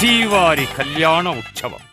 శ్రీవారి కళ్యాణ ఉత్సవం.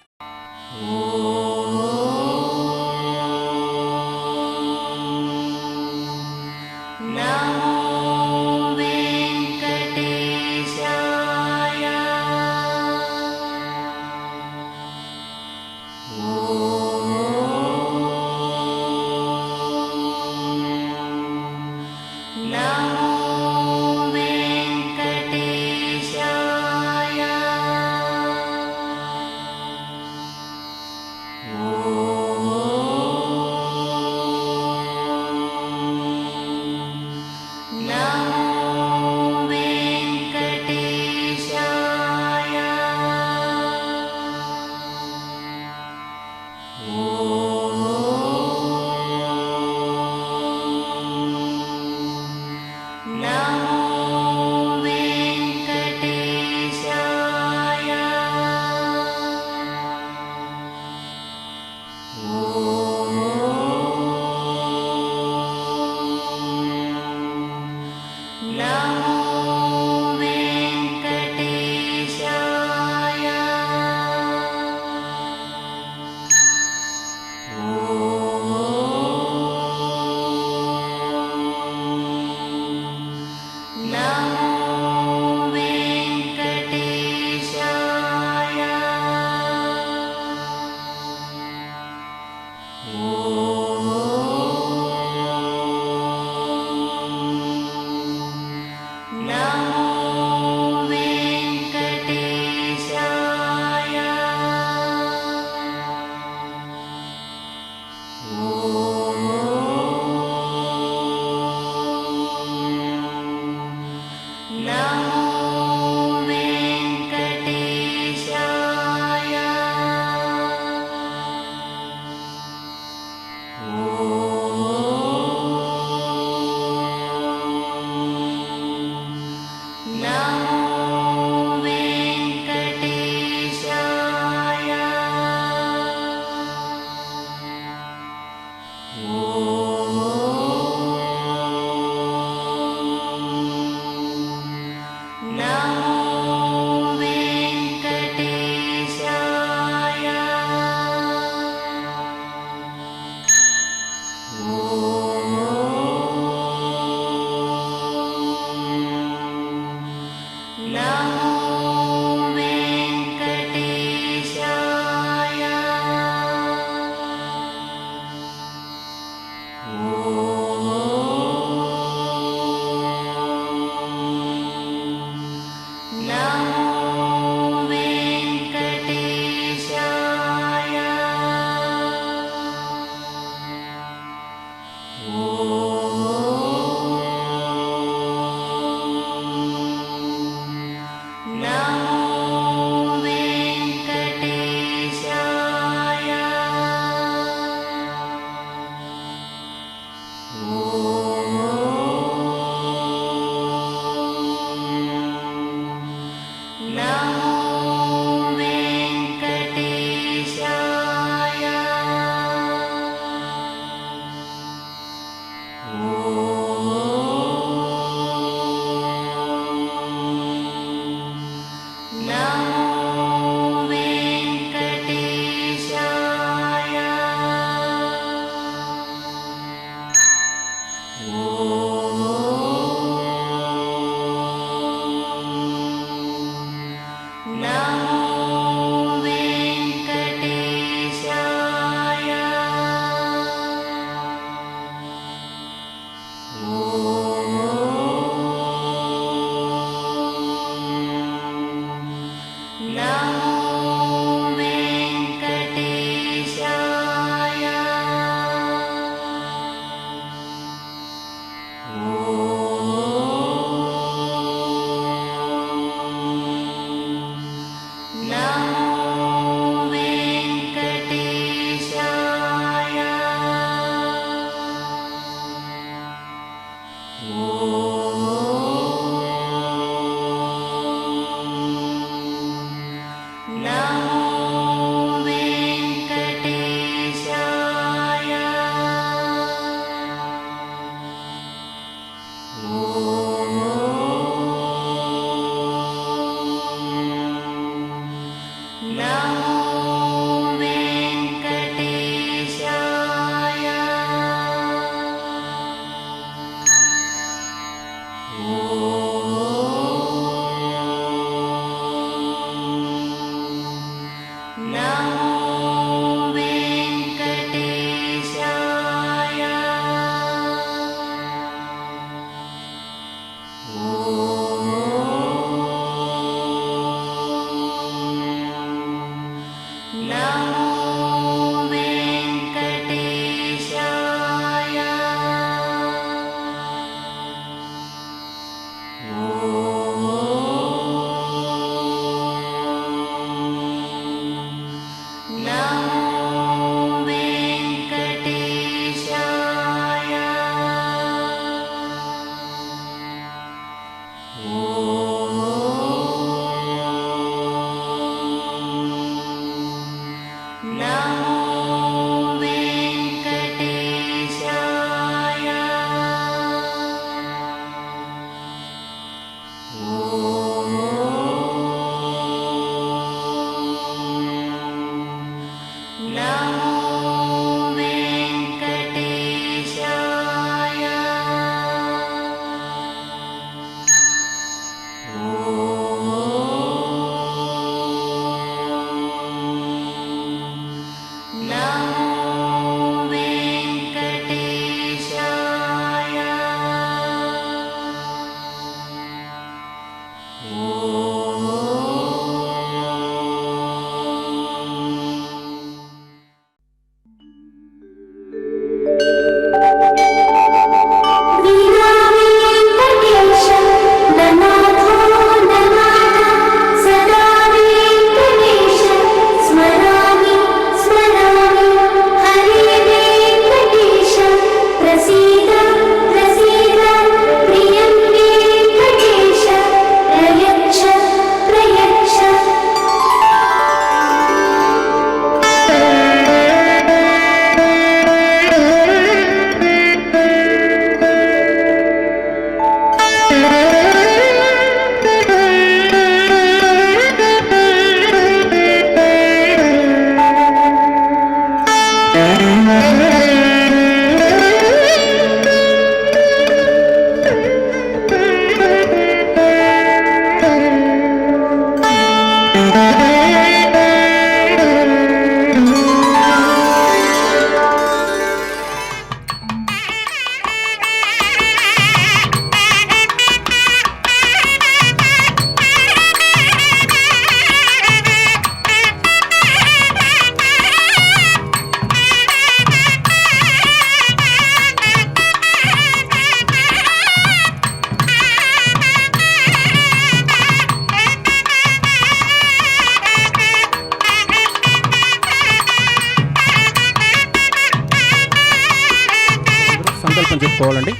చెప్పుకోవాలండి.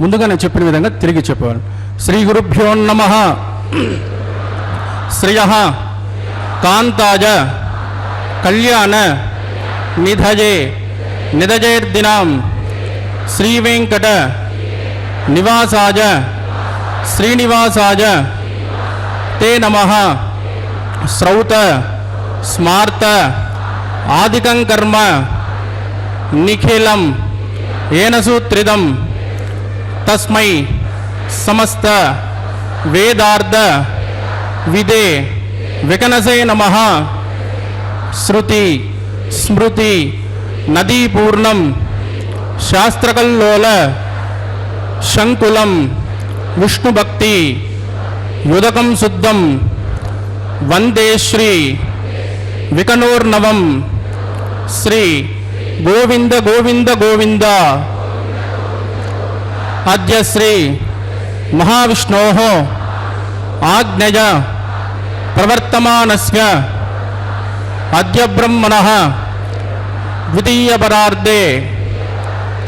ముందుగా నేను చెప్పిన విధంగా తిరిగి చెప్పాలి. శ్రీ గురుభ్యో నమః. శ్రియః కాంతాజ కళ్యాణ నిధజే నిధజేర్దినాం శ్రీ వెంకట నివాసాజ శ్రీనివాసాజ తే నమః. శ్రౌత స్మార్త ఆదికం కర్మ నిఖిలం ఏన సూత్రిదం తస్మై సమస్త వేదార్థ విదే వికనసే నమః. శృతి స్మృతి నదీపూర్ణం శాస్త్రకల్లోల శంకులం విష్ణుభక్తి యుదకం శుద్ధం వందే శ్రీ వికనోర్నవం. శ్రీ గోవింద గోవింద గోవింద. అద్య శ్రీ మహావిష్ణోః ఆజ్ఞయ ప్రవర్తమానస్య అద్య బ్రహ్మణః ద్వితీయపరార్ధే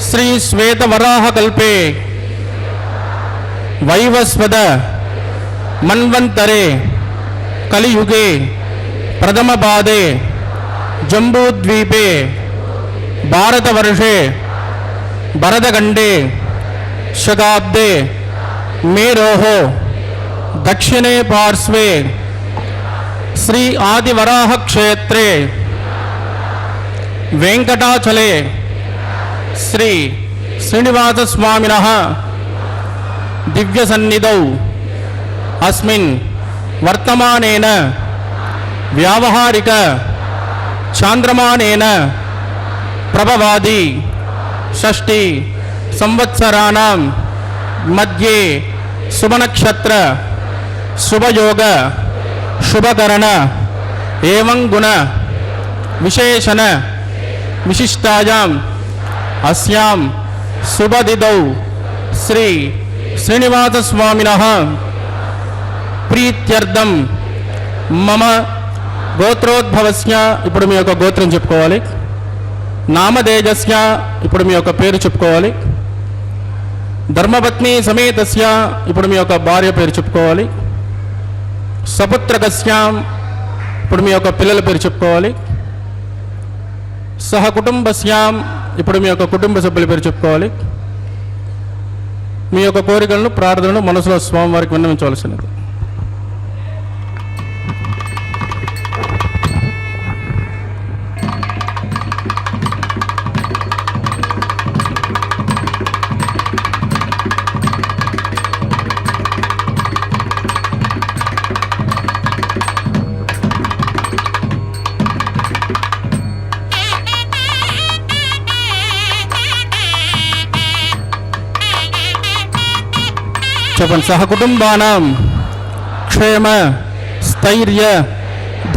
శ్రీ శ్వేతవరాహకల్పే వైవస్వత మన్వంతరే కలియుగే ప్రథమపాదే జంబూద్వీపే భారతవర్షే భరతఖండే శతాబ్దే మేరోః దక్షిణే పార్శ్వే శ్రీ ఆదివరాహ క్షేత్రే వెంకటాచలే శ్రీ శ్రీనివాసస్వామినః दिव्यसन्निधौ अस्मिन् वर्तमानेन व्यावहारिक चान्द्रमानेन प्रभवादि षष्टि संवत्सराणां मध्ये शुभनक्षत्र शुभयोग शुभकरण एवं गुण विशेषण विशिष्टायाम् अस्यां शुभतिथौ श्री श्रीनिवासस्वामिनः प्रीत्यर्थं मम గోత్రోద్భవస్య ఇప్పుడు మీ యొక్క గోత్రం చెప్పుకోవాలి. నామధేయస్య ఇప్పుడు మీ యొక్క పేరు చెప్పుకోవాలి. ధర్మపత్ని సమేతస్య ఇప్పుడు మీ యొక్క భార్య పేరు చెప్పుకోవాలి. సపుత్రకస్య ఇప్పుడు మీ యొక్క పిల్లల పేరు చెప్పుకోవాలి. సహకుటుంబస్య ఇప్పుడు మీ యొక్క కుటుంబ సభ్యుల పేరు చెప్పుకోవాలి. మీ యొక్క కోరికలను ప్రార్థనలు మనసులో స్వామివారికి విన్నవించవలసినది. చెప్పండి. సహకుటుంబానాం క్షేమ స్థైర్య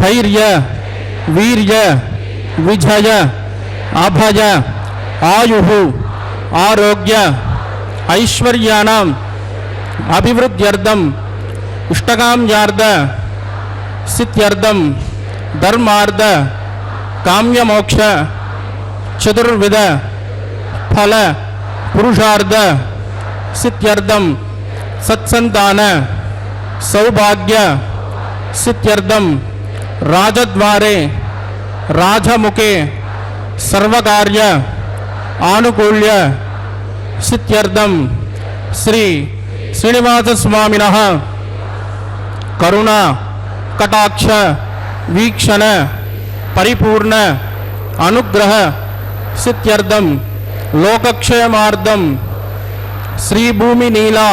ధైర్య వీర్య విజయ అభయ ఆయు ఆరోగ్య ఐశ్వర్యానాం అభివృద్ధ్యర్థం ఇష్టకామ్యార్థ సిద్ధ్యర్థం ధర్మార్థ కామ్యమోక్ష చతుర్విధ ఫల పురుషార్థ సిద్ధ్యర్థం సత్సంతాన సౌభాగ్య సిద్ధ్యర్థం రాజద్వారే రాజముఖే సర్వకార్య ఆనుకూల్య సిద్ధ్యర్థం శ్రీ శ్రీనివాసస్వామినః కరుణ కటాక్ష వీక్షణ పరిపూర్ణ అనుగ్రహ సిద్ధ్యర్థం లోకక్షేమార్థం శ్రీ భూమి నీలా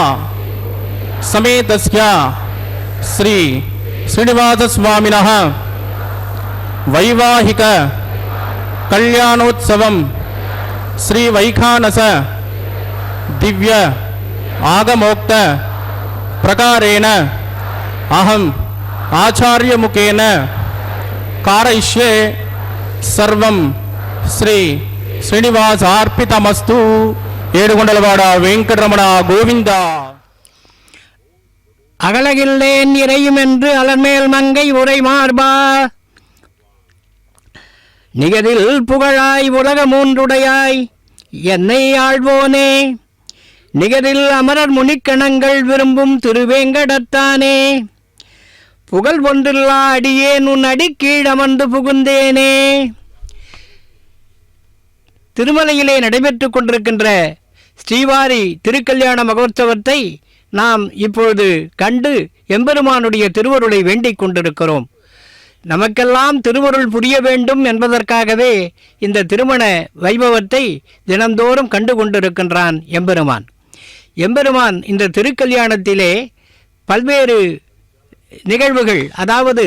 సమేతస్య శ్రీ శ్రీనివాసస్వామినః వైవాహిక కళ్యాణోత్సవం శ్రీ వైఖానస దివ్య ఆగమోక్త ప్రకారేణ అహం ఆచార్యముఖేన కారయిష్యే సర్వం శ్రీ శ్రీనివాసార్పితమస్తు. ఏడుగొండలవాడ వెంకటరమణ గోవింద. அகலகில்லேன் இறையும் என்று அலர்மேல் மங்கை உரை மார்பா நிகதில் புகழாய் உலக மூன்றுடையாய் என்னை ஆழ்வோனே நிகதில் அமரர் முனிக்கணங்கள் விரும்பும் திருவேங்கடத்தானே புகழ் ஒன்றில்லா அடியேன் உன் அடிக்கீழ் அமர்ந்து புகுந்தேனே. திருமலையிலே நடைபெற்று கொண்டிருக்கின்ற ஸ்ரீவாரி திருக்கல்யாண மகோத்சவத்தை நாம் இப்பொழுது கண்டு எம்பெருமானுடைய திருவருளை வேண்டிக் கொண்டிருக்கிறோம். நமக்கெல்லாம் திருவருள் புரிய வேண்டும் என்பதற்காகவே இந்த திருமண வைபவத்தை தினந்தோறும் கண்டு கொண்டிருக்கின்றான் எம்பெருமான். எம்பெருமான் இந்த திருக்கல்யாணத்திலே பல்வேறு நிகழ்வுகள், அதாவது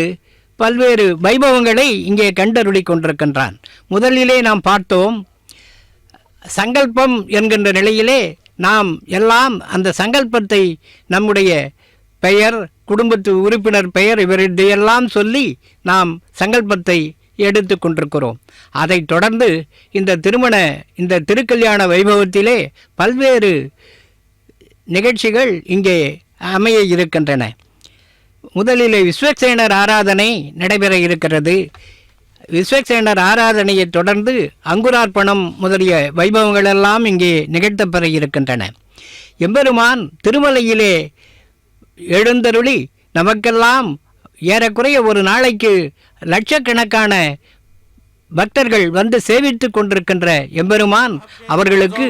பல்வேறு வைபவங்களை இங்கே கண்டருளி கொண்டிருக்கின்றான். முதலிலே நாம் பார்த்தோம், சங்கல்பம் என்கின்ற நிலையிலே நாம் எல்லாம் அந்த சங்கல்பத்தை நம்முடைய பெயர், குடும்பத்து உறுப்பினர் பெயர், இவரையெல்லாம் சொல்லி நாம் சங்கல்பத்தை எடுத்து கொண்டிருக்கிறோம். அதைத் தொடர்ந்து இந்த திருக்கல்யாண வைபவத்திலே பல்வேறு நிகழ்ச்சிகள் இங்கே அமைய இருக்கின்றன. முதலிலே விஸ்வக்சேனர் ஆராதனை நடைபெற இருக்கிறது. விஸ்வக்சேனர் ஆராதனையை தொடர்ந்து அங்குரார்ப்பணம் முதலிய வைபவங்களெல்லாம் இங்கே நிகழ்த்தப்பெற இருக்கின்றன. எம்பெருமான் திருமலையிலே எழுந்தருளி நமக்கெல்லாம் ஏறக்குறைய ஒரு நாளைக்கு லட்சக்கணக்கான பக்தர்கள் வந்து சேவித்துக் கொண்டிருக்கின்ற எம்பெருமான் அவர்களுக்கு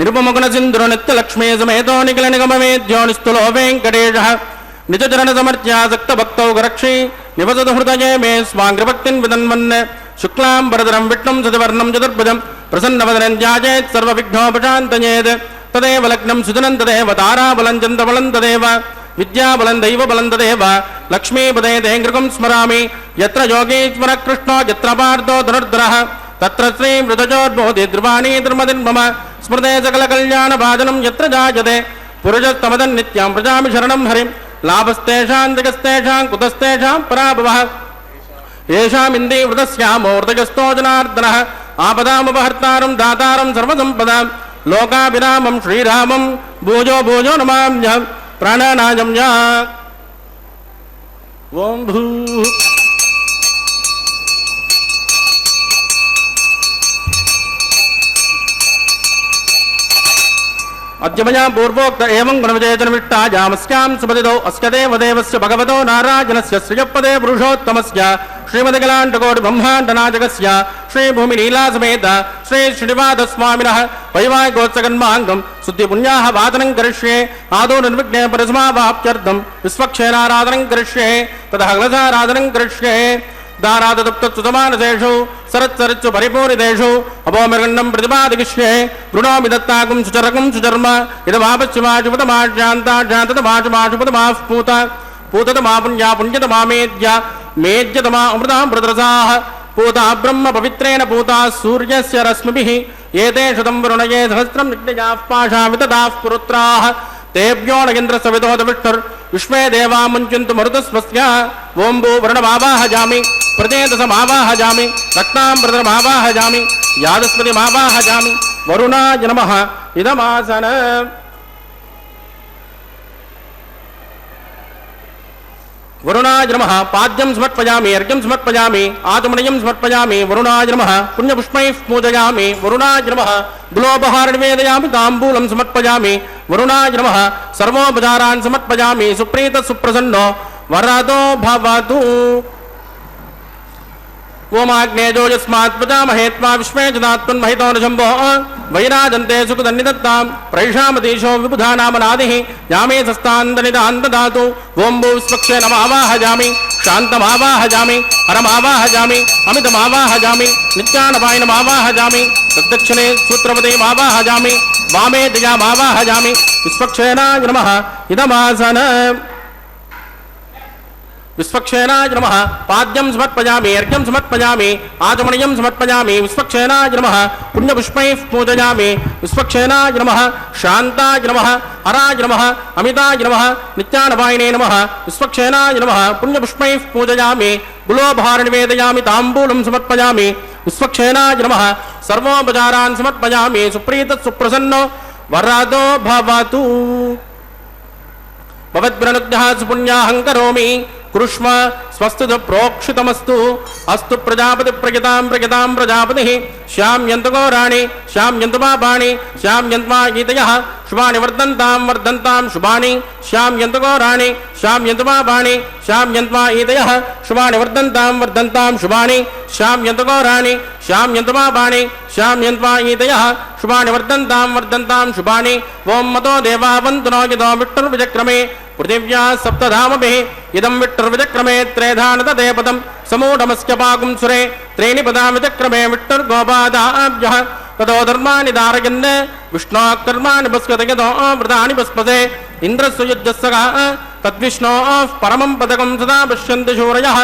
நிருபமுகுண சிந்துர நித்த லக்ஷ்மீ சமேதோ நிகழ நிகமேத்யோ நிஸ்துலோ வெங்கடேஷ निजचरणसमर्च्यासक्तभक्तौ गरक्षि निवसतु हृदये मे स्वाङ्घ्रिभक्तिन् विदन्वन् शुक्लां वरदरं विष्णुं सतिवर्णं चतुर्भुजं प्रसन्नवदनं ध्यायेत् सर्वविघ्नोपशान्तयेत् तदेव लग्नं सुजनं तदेव ताराबलं चन्द्रबलं तदेव विद्याबलं दैवबलं तदेव लक्ष्मीपदे देङ्गृकं स्मरामि यत्र योगीश्वरः कृष्णो यत्र पार्थो धनुर्धरः तत्र श्रीमृतजोद्बोधि ध्रुवाणी धर्मदिर्मम स्मृते सकलकल्याणभाजनं यत्र जायते पुरुषस्तमदन् नित्यं प्रजामि शरणं हरिं लाभस्तेषां जगस्तेषां कुतस्तेषां पराभवः येषामिन्दीवृतस्यामूर्तजस्तो जनार्दनः आपदामुपहर्तारं दातारं सर्वसम्पदां लोकाभिरामं श्रीरामं भूजो भूजो नमाम्यहं प्राणानायं या ओं भूः अद्यमया पूर्वोक्त एवं गुणविजयजनविष्टा जामस्यां सुपतिदौ अस्य देवदेवस्य भगवतो नारायणस्य श्रियपदे पुरुषोत्तमस्य श्रीमद्गलाण्डकोटिब्रह्माण्डनायकस्य श्रीभूमिलीलासमेत श्री श्रीनिवासस्वामिनः वैवाहिकोत्सकन्माङ्गं शुद्धिपुण्याः वादनं करिष्ये आदौ निर्विघ्ने परिसमावाप्त्यर्थं विश्वक्षेणाराधनं करिष्ये ततः कलशाराधनं करिष्ये दारादुप्तमानसेषु सरत्सरित्सु परिपूरितेषु अपोमृगण्डं प्रतिपादिष्ये गृणोमि दत्ताकुं सुचरकं सुचर्म इदमापश्चिमाशुपतमाशान्ताशान्ततमाशुमाशुपतमाः पूत पूततमा पुण्या पुण्यतमा मेद्यतमा अमृतामृतरसाः पूता ब्रह्म पवित्रेण पूता सूर्यस्य रश्मिभिः एते शतं वरुणये सहस्रं नित्यजाः पाशावितदाः पुरुत्राः तेभ्यो नगेन्द्रसविदोदविष्णुर्विश्वे देवा मुञ्चन्तु मरुतस्वस्य ओम्बो वर्णमावाहजामि प्रदेदसमावाहजामि रक्ताम्बरमावाहजामि यादस्पतिमावाहजामि वरुणाय नमः इदमासन वरुणाय नमः पाद्यं समर्पयामि अर्घ्यं समर्पयामि आचमनीयं समर्पयामि वरुणाय नमः पुण्यपुष्पैः पूजयामि वरुणाय नमः गुलोपहारं निवेदयामि ताम्बूलं समर्पयामि वरुणाय नमः सर्वोपचारान् समर्पयामि सुप्रीतः सुप्रसन्नो वरदो भवतु ओमाग्नेजो यस्मात् प्रजामहे त्वा विश्वे जनात्मन्महितो न शम्भो वैराजन्ते सुखदन्निदत्तां प्रैषामतीशो विबुधानामनादिः यामे सस्तान्दनिदान्तदातु ओं भू विश्वक्षे नमावाहजामि शान्तमावाहजामि हरमावाहजामि अमितमावाहजामि नित्यानपायनमावाहजामि तद्दक्षिणे सूत्रपतिमावाहजामि वामे दिजामावाहजामि विश्वक्षेनाय नमः इदमासन विश्वक्षेनाय नमः पाद्यं समर्पयामि अर्घ्यं समर्पयामि आचमनीयं समर्पयामि विश्वक्षेनाय नमः पुण्यपुष्पैः पूजयामि विश्वक्षेनाय नमः शान्ताय नमः हराय नमः अमिताय नमः नित्यानपायिने नमः विश्वक्षेनाय नमः पुण्यपुष्पैः पूजयामि गुलोपहारं निवेदयामि ताम्बूलं समर्पयामि विश्वक्षेनाय नमः सर्वोपचारान् समर्पयामि सुप्रीतः सुप्रसन्नो वरदो भवतु भवद्ब्रनुद्यः सुपुण्याहं करोमि कृष्म स्वस्तु प्रोक्षितमस्तु अस्तु प्रजापति प्रजतां प्रजतां प्रजापतिः श्याम्यन्तु गौराणि श्याम्यन्तु पापाणि श्याम्यन्त्वा गीतयः शुभानि वर्धन्तां वर्धन्तां शुभानि श्याम्यन्तु गौराणि श्याम्यन्तु पापाणि श्याम्यन्त्वा गीतयः शुभानि वर्धन्तां वर्धन्तां शुभानि श्याम्यन्तु गौराणि श्याम्यन्तु पापाणि श्याम्यन्त्वा गीतयः शुभानि वर्धन्तां वर्धन्तां शुभानि ओं मतो देवा वन्तु नो यतो विष्णुर्विचक्रमे पृथिव्या सप्तधामभिः इदं विष्णुर्विचक्रमे त्रेधानतते पदं समूढमस्य पाकुं सुरे त्रीणि पदा विचक्रमे विष्णुर्गोपादाभ्यः ततो धर्माणि धारयन् विष्णोः कर्माणि भस्कतयतो व्रतानि भस्पसे इन्द्रस्य युद्धस्सगः तद्विष्णोः परमं पदकं सदा पश्यन्ति शूरयः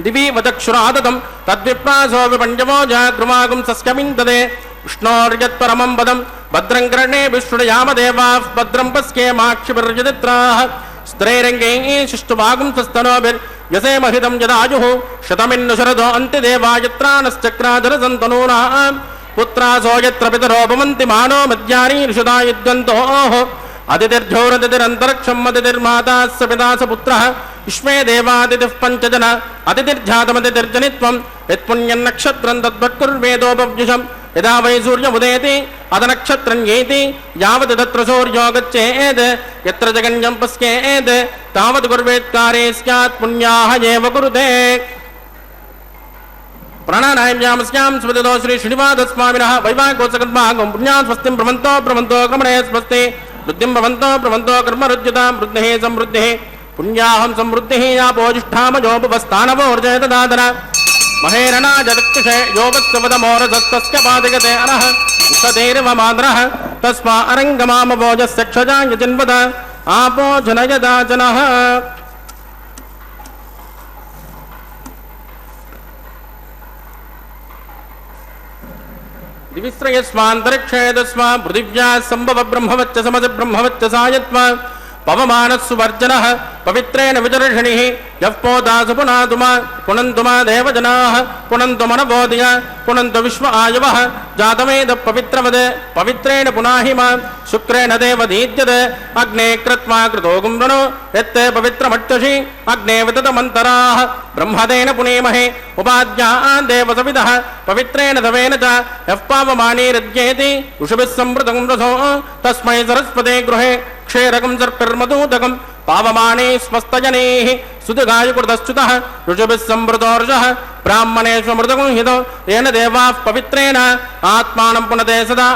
दिवि वचक्षुरादतं तद्विप्रासो विपञ्चवो जागृमागुं सस्यमिन्दते विष्णोर्यत्परमं पदं भद्रं कर्णे विष्णुयामदेवाः भद्रं पश्येमाक्षिभिर्यदित्राः स्त्रैरङ्गैः शिष्टुभागुं सस्तनोभिर्यसेमहितं यदायुः शतमिन्नु शरदो अन्त्यदेवायत्रानश्चक्राधरसन्तनूनाः पुत्रासो यत्र पितरो भवन्ति मानो मध्यानि ऋषदा युद्धन्तोः अतिथिर्झोरतिथिरन्तरिक्षम् अतिथिर्माता स पिता स पुत्रः युष्मे देवातिथिः पञ्चजन अतिथिर्जातमतिथिर्जनित्वं यत्पुण्यन्नक्षत्रं तद्वत्कुर्वेदोपव्युषं यदा वै सूर्यमुदेति अदनक्षत्रं येति यावत् तत्र सूर्यो गच्छेत् यत्र जगन्यं पश्येत् तावत् कुर्वेत्कारे स्यात् पुण्याः एव कुरुते प्राणानायम्यामस्यां स्मृतितो श्री श्रीनिवासस्वामिनः वैवाहिकोत्सकर्मागं पुण्यात् स्वस्तिं प्रमन्तो क्रमणे स्वस्ति वृद्धिं भवन्तो कर्मरुज्यतां वृद्धिः समृद्धिः पुण्याहं समृद्धिः यापोजिष्ठामयोपस्थानवोर्जयतदादर महेरणाजदक्षुषे योगस्वदमोरसस्तस्य पादगते अनः उषधेर्वमाद्रः तस्मा अरङ्गमामवोजस्य क्षजाञ्जन्वद आपो जनयदाचनः दिविस्रयस्वान्तरिक्षेदस्वा पृथिव्या सम्भव ब्रह्मवच्च समज ब्रह्मवच्च सायत्वा पवमानस्सुवर्जनः पवित्रेण विदर्शनिः यः पोदासु पुनातुमा पुनन्तुमा देवजनाः पुनन्तु मनबोधिय पुनन्तु विश्व आयवः जातवेद पवित्रवद पवित्रेण पुनाहिमा शुक्रेण देवदीद्यते अग्ने कृत्वा कृतो गुम्रणो यत्ते पवित्रमट्टसि अग्ने विततमन्तराः ब्रह्मदेन पुनेमहे उपाद्यान् देवसविदः पवित्रेण दवेन च यः पावमानीरज्येति ऋषिभिः संवृतं रसो तस्मै सरस्वते गृहे क्षेरकं सर्पिर्मधूतकं पावमाने स्वस्तजनेः सुदगायुकृतश्च्युतः ऋषिभिः संवृतोर्षः ब्राह्मणेष्वमृतकं हितो येन देवाः पवित्रेण आत्मानं पुनते सदा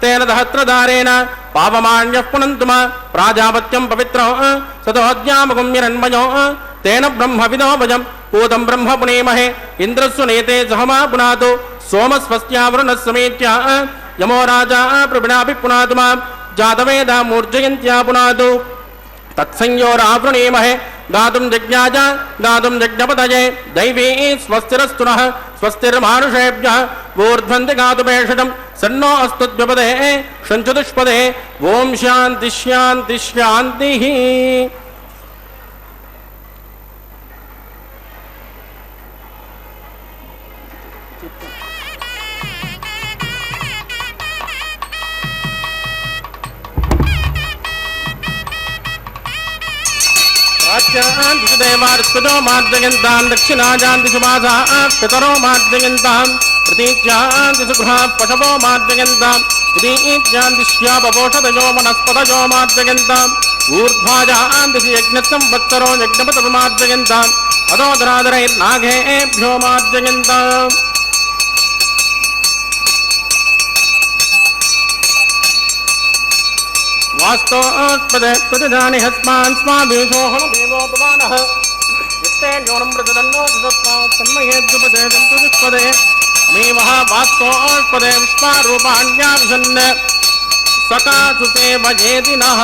तेन दहत्रदारेण पावमान्यः पुनन्तुमा प्राजापत्यं पवित्रो सदोऽद्यामगुम्यरन्मयो तेन ब्रह्मविदो भजं पूतं ब्रह्म पुनेमहे इन्द्रस्सु नेते सहमा पुनातो सोमस्वस्यावरुणः समेत्य यमो राजा प्रविणापि पुनातु मां जातवेदा मूर्जयन्त्या पुनातु तत्संयोरावृणीमहे गातुं जज्ञाज गातुं जज्ञपतये दैवी स्वस्तिरस्तु नः स्वस्तिर्मानुषेभ्यः ऊर्ध्वन्ति गातुमेषजं सन्नो अस्तुद्व्यपदे षञ्चतुष्पदे ॐ शान्ति शान्ति शान्तिः दिशु देवार्पितो मार्जयन्तां दक्षिणाजां दिशु मासाः पितरो मार्जयन्तां प्रतीच्यां दिशु गृहाः पशवो मार्जयन्तां प्रतीच्यां दिश्यापपोषदयो वनस्पतयो मार्जयन्ताम् ऊर्ध्वाजां दिशु यज्ञसंवत्सरो यज्ञपतपो मार्जयन्ताम् अदोदरादरैर्नागेभ्यो मार्जयन्ताम् वास्तोत्पदे प्रतिदानि हस्मान् स्वाभिषोऽहं देवोपमानः वित्तेन्योनं प्रदन्नो तन्मयेद्युपदे दन्तुष्पदे अमीवः वास्तोत्पदे विश्वारूपाण्याविशन् सकासुते भजेति नः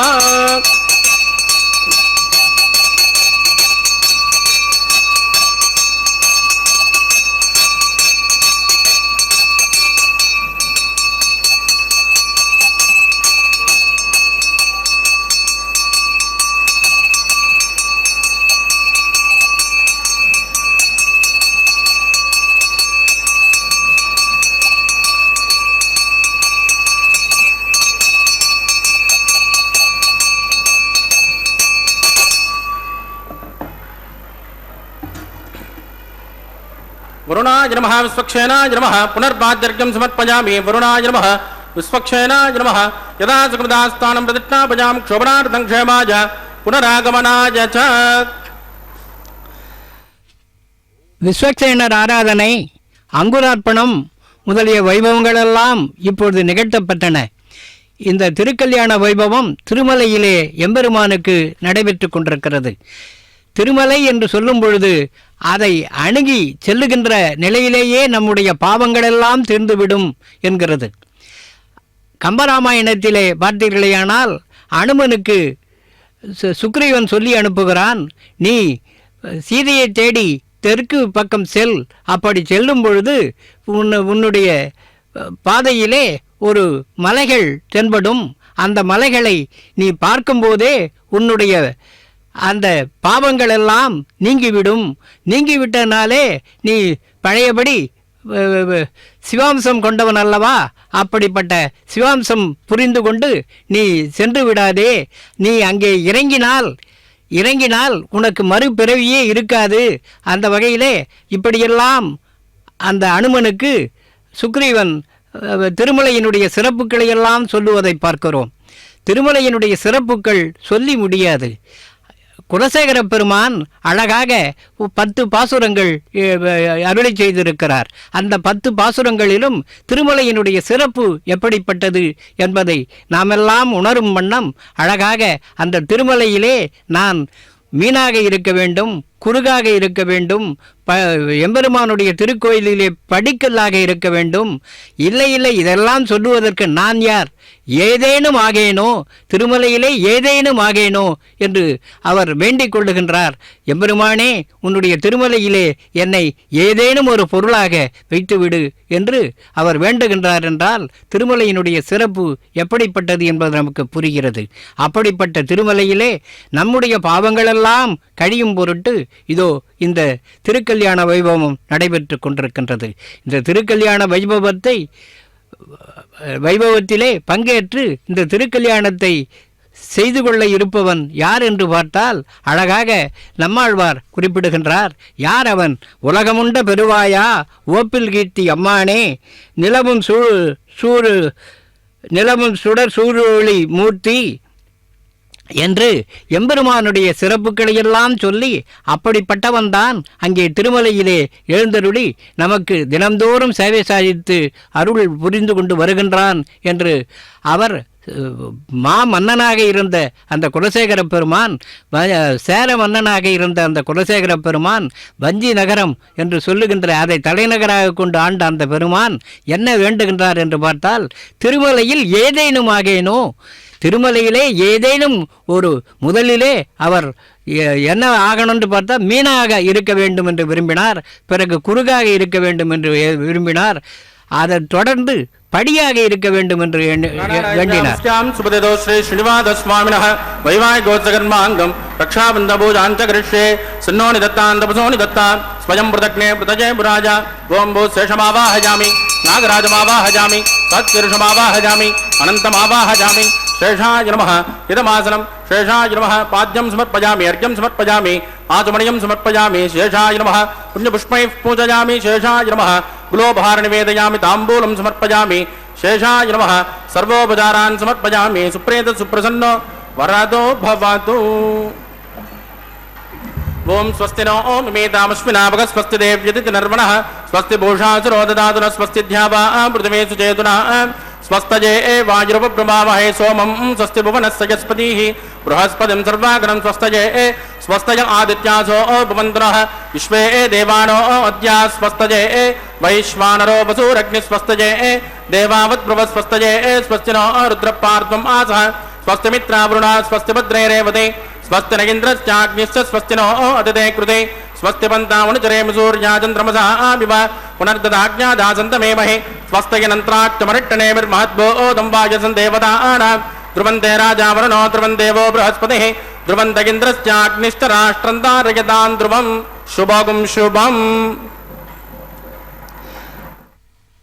वरुणाय नमः विश्वक्षेनाय नमः पुनर्पाद्यर्घ्यं समर्पयामि वरुणाय नमः विश्वक्षेनाय नमः यदा सुकृदास्थानं प्रतिष्ठापयामि क्षोभनार्थं क्षेमाय पुनरागमनाय च விஸ்வக்சேனர் ஆராதனை அங்குரார்ப்பணம் முதலிய வைபவங்களெல்லாம் இப்பொழுது நிகழ்த்தப்பட்டன. இந்த திருக்கல்யாண வைபவம் திருமலையிலே எம்பெருமானுக்கு நடைபெற்று கொண்டிருக்கிறது. திருமலை என்று சொல்லும் பொழுது அதை அணுகி செல்லுகின்ற நிலையிலேயே நம்முடைய பாவங்களெல்லாம் தீர்ந்துவிடும் என்கிறது. கம்பராமாயணத்திலே பார்த்தீர்களேயானால் அனுமனுக்கு சுக்ரீவன் சொல்லி அனுப்புகிறான், நீ சீதையை தேடி தெற்கு பக்கம் செல். அப்படி செல்லும் பொழுது உன்னுடைய பாதையிலே ஒரு மலைகள் தென்படும். அந்த மலைகளை நீ பார்க்கும்போதே உன்னுடைய அந்த பாவங்களெல்லாம் நீங்கிவிடும். நீங்கிவிட்டனாலே நீ பழையபடி சிவாம்சம் கொண்டவன் அல்லவா? அப்படிப்பட்ட சிவாம்சம் புரிந்து கொண்டு நீ சென்று விடாதே. நீ அங்கே இறங்கினால் உனக்கு மறுபிறவியே இருக்காது. அந்த வகையிலே இப்படியெல்லாம் அந்த அனுமனுக்கு சுக்ரீவன் திருமலையினுடைய சிறப்புகளையெல்லாம் சொல்லுவதை பார்க்கிறோம். திருமலையினுடைய சிறப்புகள் சொல்லி முடியாது. குலசேகர பெருமான் அழகாக 10 பாசுரங்கள் அருளை செய்திருக்கிறார். அந்த 10 பாசுரங்களிலும் திருமலையினுடைய சிறப்பு எப்படிப்பட்டது என்பதை நாமெல்லாம் உணரும் வண்ணம் அழகாக அந்த திருமலையிலே நான் மீனாக இருக்க வேண்டும், குறுகாக இருக்க வேண்டும், எம்பெருமானுடைய திருக்கோயிலிலே படிக்கல்லாக இருக்க வேண்டும். இல்லை இல்லை, இதெல்லாம் சொல்லுவதற்கு நான் யார்? ஏதேனும் ஆகேனோ, திருமலையிலே ஏதேனும் ஆகேனோ என்று அவர் வேண்டிக் கொள்ளுகின்றார். எம்பெருமானே, உன்னுடைய திருமலையிலே என்னை ஏதேனும் ஒரு பொருளாக வைத்துவிடு என்று அவர் வேண்டுகின்றார். என்றால் திருமலையினுடைய சிறப்பு எப்படிப்பட்டது என்பது நமக்கு புரிகிறது. அப்படிப்பட்ட திருமலையிலே நம்முடைய பாவங்களெல்லாம் கழியும் பொருட்டு இதோ இந்த திருக்கல்யாண வைபவம் நடைபெற்று கொண்டிருக்கின்றது. இந்த திருக்கல்யாண வைபவத்திலே பங்கேற்று இந்த திருக்கல்யாணத்தை செய்து கொள்ள இருப்பவன் யார் என்று பார்த்தால் அழகாக நம்மாழ்வார் குறிப்பிடுகின்றார். யார் அவன்? உலகமுண்ட பெருவாயா ஓப்பில் கீர்த்தி அம்மானே, நிலவும் சுடர் சூழொளி மூர்த்தி என்று எம்பெருமானுடைய சிறப்புகளையெல்லாம் சொல்லி அப்படிப்பட்டவன்தான் அங்கே திருமலையிலே எழுந்தருளி நமக்கு தினந்தோறும் சேவை சாதித்து அருள் புரிந்து கொண்டு வருகின்றான் என்று அவர் மன்னனாக இருந்த அந்த குலசேகர பெருமான், சேர மன்னனாக இருந்த அந்த குலசேகர பெருமான் வஞ்சி நகரம் என்று சொல்லுகின்ற அதை தலைநகராக கொண்டு ஆண்ட அந்த பெருமான் என்ன வேண்டுகின்றார் என்று பார்த்தால், திருமலையில் ஏதேனும் ஆகேனோ, திருமலையிலே ஏதேனும் ஒரு முதலிலே அவர் என்ன ஆகணும் என்று பார்த்தா மீனாக இருக்க வேண்டும் என்று விரும்பினார். பிறகு குறுகாக இருக்க வேண்டும் என்று விரும்பினார். அதை தொடர்ந்து படியாக இருக்க வேண்டும் என்று வேண்டினார். ஸ்ரீ ஸ்ரீனிவாத சுவாமினஹ வைவாய்கோத்சகர்மாங்கம் ரக்ஷாபந்தபூஜாஞ்ச கரிஷ்யே சின்னோ நிதத்தான் தபசோ நிதத்தான் ஸ்வயம் பிரதக்னே பிரதஜே புராஜா ஓம் பூ சேஷமாவாஹஜாமி நாகராஜமாவாஹஜாமி சத்கிருஷமாவாஹஜாமி அனந்தமாவாஹஜாமி शेषाय नमः इदमासनं शेषाय नमः पाद्यं समर्पयामि अर्घ्यं समर्पयामि आचमनीयं समर्पयामि शेषाय नमः पुण्यपुष्पैः पूजयामि शेषाय नमः गुलोपहार निवेदयामि ताम्बूलं समर्पयामि शेषाय नमः सर्वोपचारान् समर्पयामि सुप्रेत सुप्रसन्नो वरदो भवतु ओम स्वस्ति नो मिमेतामश्विनाभग स्वस्ति देव्यति नर्वणः स्वस्ति भूषासुरो ददातु न स्वस्ति ध्यावा पृथिवी सुचेतुना स्वस्तजे वायुरुपब्रह्मावहे सोमं स्वस्ति भुवनस्य यस्पतिः बृहस्पतिं सर्वाग्रं स्वस्तजे स्वस्तय आदित्यासो भवन्तः विश्वे देवानो अद्या स्वस्तजे वैश्वानरो वसुरग्नि स्वस्तजे देवावत् बृहस्पस्तजे स्वस्ति नो रुद्रपार्त्वम् आसः स्वस्ति मित्रावरुणा स्वस्ति भद्रे रेवते स्वस्ति न इन्द्रश्चाग्निश्च स्वस्ति नो अदिते कृते स्वस्ति पन्तावनुचरेम सूर्याचन्द्रमसा विव पुनर्ददाज्ञादासन्तमेमहे स्वस्तयनन्त्राक्तमरिट्टनेमिर्महद्भोदं वायसन् देवतानां ध्रुवन्ते राजावरुणो ध्रुवन् देवो बृहस्पतिः ध्रुवन्त इन्द्रश्चाग्निश्च राष्ट्रं धारयतां ध्रुवं शुभगुं शुभम्.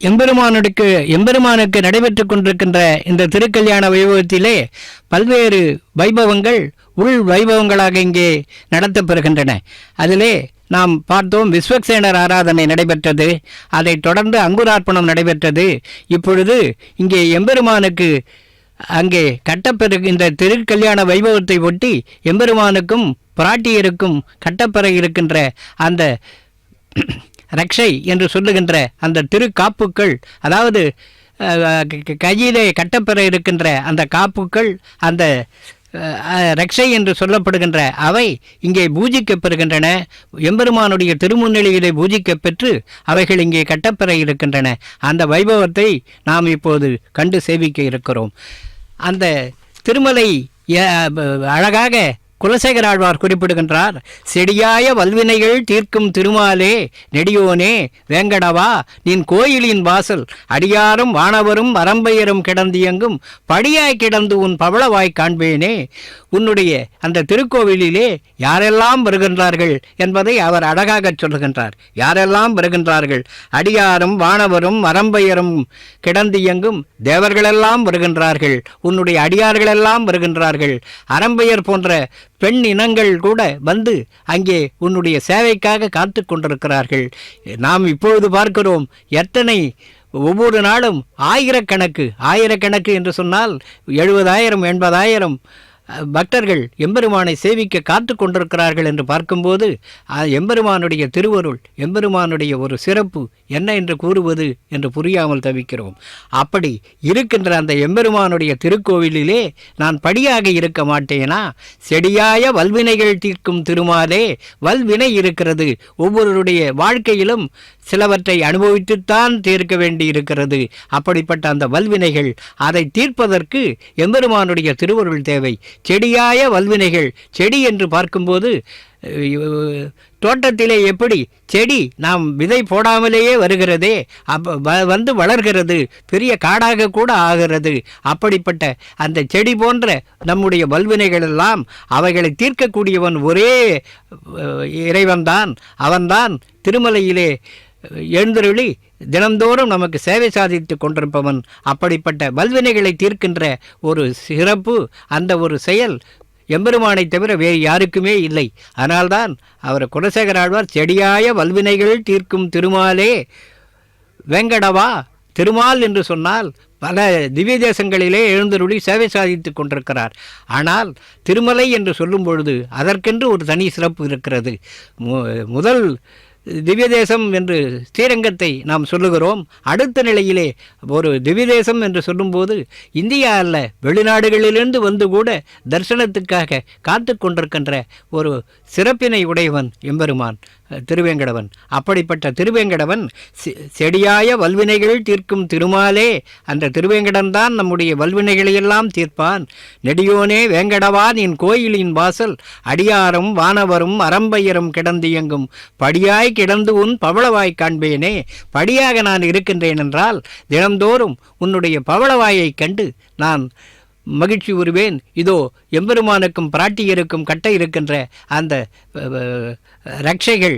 எம்பெருமானுக்கு நடைபெற்றுக் கொண்டிருக்கின்ற இந்த திருக்கல்யாண வைபவத்திலே பல்வேறு வைபவங்கள் உள் வைபவங்களாக இங்கே நடத்தப்பெறுகின்றன. அதிலே நாம் பார்த்தோம், விஸ்வக்சேனர் ஆராதனை நடைபெற்றது, அதைத் தொடர்ந்து அங்குரார்ப்பணம் நடைபெற்றது. இப்பொழுது இங்கே எம்பெருமானுக்கு அங்கே இந்த திருக்கல்யாண வைபவத்தை ஒட்டி எம்பெருமானுக்கும் பிராட்டியருக்கும் கட்டப்பெற இருக்கின்ற அந்த ரக்ஷை என்று சொல்லுகின்ற அந்த திருக்காப்புக்கள், அதாவது கையிலே கட்டப்பெற இருக்கின்ற அந்த காப்புக்கள், அந்த ரக்ஷை என்று சொல்லப்படுகின்ற அவை இங்கே பூஜிக்கப்பெறுகின்றன. எம்பெருமானுடைய திருமுன்னிலையிலே பூஜிக்கப்பெற்று அவைகள் இங்கே கட்டப்பெற இருக்கின்றன. அந்த வைபவத்தை நாம் இப்போது கண்டு சேவிக்க இருக்கிறோம். அந்த திருமலை அழகாக குலசேகர ஆழ்வார் குறிப்பிடுகின்றார். செடியாய வல்வினைகள் தீர்க்கும் திருமாலே நெடியோனே வேங்கடவா நின் கோயிலின் வாசல் அடியாரும் வானவரும் வரம்பையரும் கிடந்தியங்கும் படியாய் கிடந்து உன் பவளவாய் காண்பேனே. உன்னுடைய அந்த திருக்கோவிலிலே யாரெல்லாம் வருகின்றார்கள் என்பதை அவர் அழகாக சொல்லுகின்றார். யாரெல்லாம் வருகின்றார்கள்? அடியாரும் வானவரும் வரம்பையரும் கிடந்தியங்கும் தேவர்களெல்லாம் வருகின்றார்கள், உன்னுடைய அடியார்களெல்லாம் வருகின்றார்கள், அரம்பையர் போன்ற பெண் இனங்கள் கூட வந்து அங்கே உன்னுடைய சேவைக்காக காத்து கொண்டிருக்கிறார்கள். நாம் இப்பொழுது பார்க்கிறோம் எத்தனை ஒவ்வொரு நாளும் ஆயிரக்கணக்கு என்று சொன்னால் 70,000 80,000 பக்தர்கள் எம்பெருமானை சேவிக்க காத்து கொண்டிருக்கிறார்கள் என்று பார்க்கும்போது எம்பெருமானுடைய திருவருள், எம்பெருமானுடைய ஒரு சிறப்பு என்ன என்று கூறுவது என்று புரியாமல் தவிக்கிறோம். அப்படி இருக்கின்ற அந்த எம்பெருமானுடைய திருக்கோவிலிலே நான் படியாக இருக்க மாட்டேனா? செடியாய வல்வினைகள் தீர்க்கும் திருமாலே வல்வினை இருக்கிறது. ஒவ்வொருடைய வாழ்க்கையிலும் சிலவற்றை அனுபவித்துத்தான் தீர்க்க வேண்டி இருக்கிறது. அப்படிப்பட்ட அந்த வல்வினைகள், அதை தீர்ப்பதற்கு எம்பெருமானுடைய திருவருள் தேவை. செடியாய வல்வினைகள், செடி என்று பார்க்கும்போது தோட்டத்திலே எப்படி செடி நாம் விதை போடாமலேயே வருகிறதே, வந்து வளர்கிறது, பெரிய காடாக கூட ஆகிறது. அப்படிப்பட்ட அந்த செடி போன்ற நம்முடைய வல்வினைகள் எல்லாம் அவைகளை தீர்க்கக்கூடியவன் ஒரே இறைவன்தான். அவன்தான் திருமலையிலே எழுந்தருளி தினந்தோறும் நமக்கு சேவை சாதித்து கொண்டிருப்பவன். அப்படிப்பட்ட வல்வினைகளை தீர்க்கின்ற ஒரு சிறப்பு, அந்த ஒரு செயல் எம்பெருமானை தவிர வேறு யாருக்குமே இல்லை. அதனால்தான் அவர் குலசேகர ஆழ்வார் செடியாய வல்வினைகள் தீர்க்கும் திருமாலே வெங்கடவா. திருமால் என்று சொன்னால் பல திவ்ய தேசங்களிலே எழுந்தருளி சேவை சாதித்து கொண்டிருக்கிறார். ஆனால் திருமலை என்று சொல்லும் பொழுது அதற்கென்று ஒரு தனி சிறப்பு இருக்கிறது. முதல் திவ்ய தேசம் என்று ஸ்ரீரங்கத்தை நாம் சொல்லுகிறோம். அடுத்த நிலையிலே ஒரு திவ்ய தேசம் என்று சொல்லும்போது இந்தியா அல்ல, வெளிநாடுகளிலிருந்து வந்து கூட தரிசனத்துக்காக காத்து கொண்டிருக்கின்ற ஒரு சிறப்பினை உடையவன் எம்பெருமான் திருவேங்கடவன். அப்படிப்பட்ட திருவேங்கடவன் செடியாய வல்வினைகள் தீர்க்கும் திருமாலே. அந்த திருவேங்கடன்தான் நம்முடைய வல்வினைகளையெல்லாம் தீர்ப்பான். நெடியோனே வேங்கடவா நின் கோயிலின் வாசல் அடியாரும் வானவரும் அறம்பையரும் கிடந்து இயங்கும் படியாய் கிடந்து உன் பவளவாய் காண்பேனே. படியாக நான் இருக்கின்றேன் என்றால் தினந்தோறும் உன்னுடைய பவளவாயை கண்டு நான் மகிழ்ச்சி உருவேன். இதோ எம்பெருமானுக்கும் பிராட்டியருக்கும் கட்ட இருக்கின்ற அந்த ரட்சைகள்,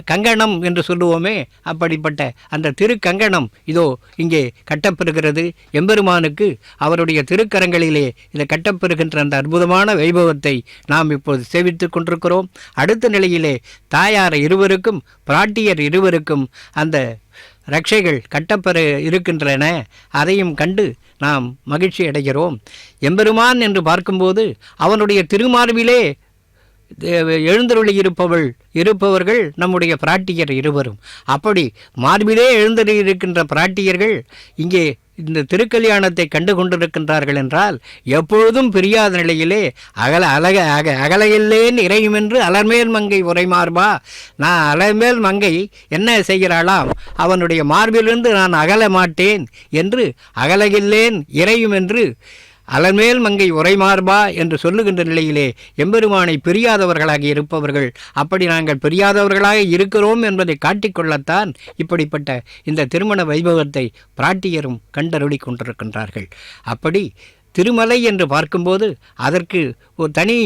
கங்கணம் என்று சொல்லுவோமே, அப்படிப்பட்ட அந்த திருக்கங்கணம் இதோ இங்கே கட்டப்பெறுகிறது. எம்பெருமானுக்கு அவருடைய திருக்கரங்களிலே இதை கட்டப்பெறுகின்ற அந்த அற்புதமான வைபவத்தை நாம் இப்போது சேவித்து கொண்டிருக்கிறோம். அடுத்த நிலையிலே தாயார் இருவருக்கும் பிராட்டியர் இருவருக்கும் அந்த ரட்சைகள் கட்டப்பெற இருக்கின்றன. அதையும் கண்டு நாம் மகிழ்ச்சி அடைகிறோம். எம்பெருமான் என்று பார்க்கும்போது அவனுடைய திருமார்பிலே எழுந்தருளி இருப்பவர்கள் நம்முடைய பிராட்டியர் இருவரும். அப்படி மார்பிலே எழுந்தருளி இருக்கின்ற பிராட்டியர்கள் இங்கே இந்த திருக்கல்யாணத்தை கண்டு கொண்டிருக்கின்றார்கள் என்றால் எப்பொழுதும் பிரியாத நிலையிலே அகலையில்லேன் இறையுமென்று அலர்மேல் மங்கை உரைமார்பா. நான் அலர்மேல் மங்கை என்ன செய்கிறாளாம், அவனுடைய மார்பிலிருந்து நான் அகல மாட்டேன் என்று அகலையில்லேன் இறையும் என்று அலர்மேல் மங்கை உரைமார்பா என்று சொல்லுகின்ற நிலையிலே எம்பெருமானை பிரியாதவர்களாக இருப்பவர்கள். அப்படி நாங்கள் பிரியாதவர்களாக இருக்கிறோம் என்பதை காட்டிக்கொள்ளத்தான் இப்படிப்பட்ட இந்த திருமண வைபவத்தை பிராட்டியரும் கண்டருளி கொண்டிருக்கின்றார்கள். அப்படி திருமலை என்று பார்க்கும்போது அதற்கு ஒரு தனி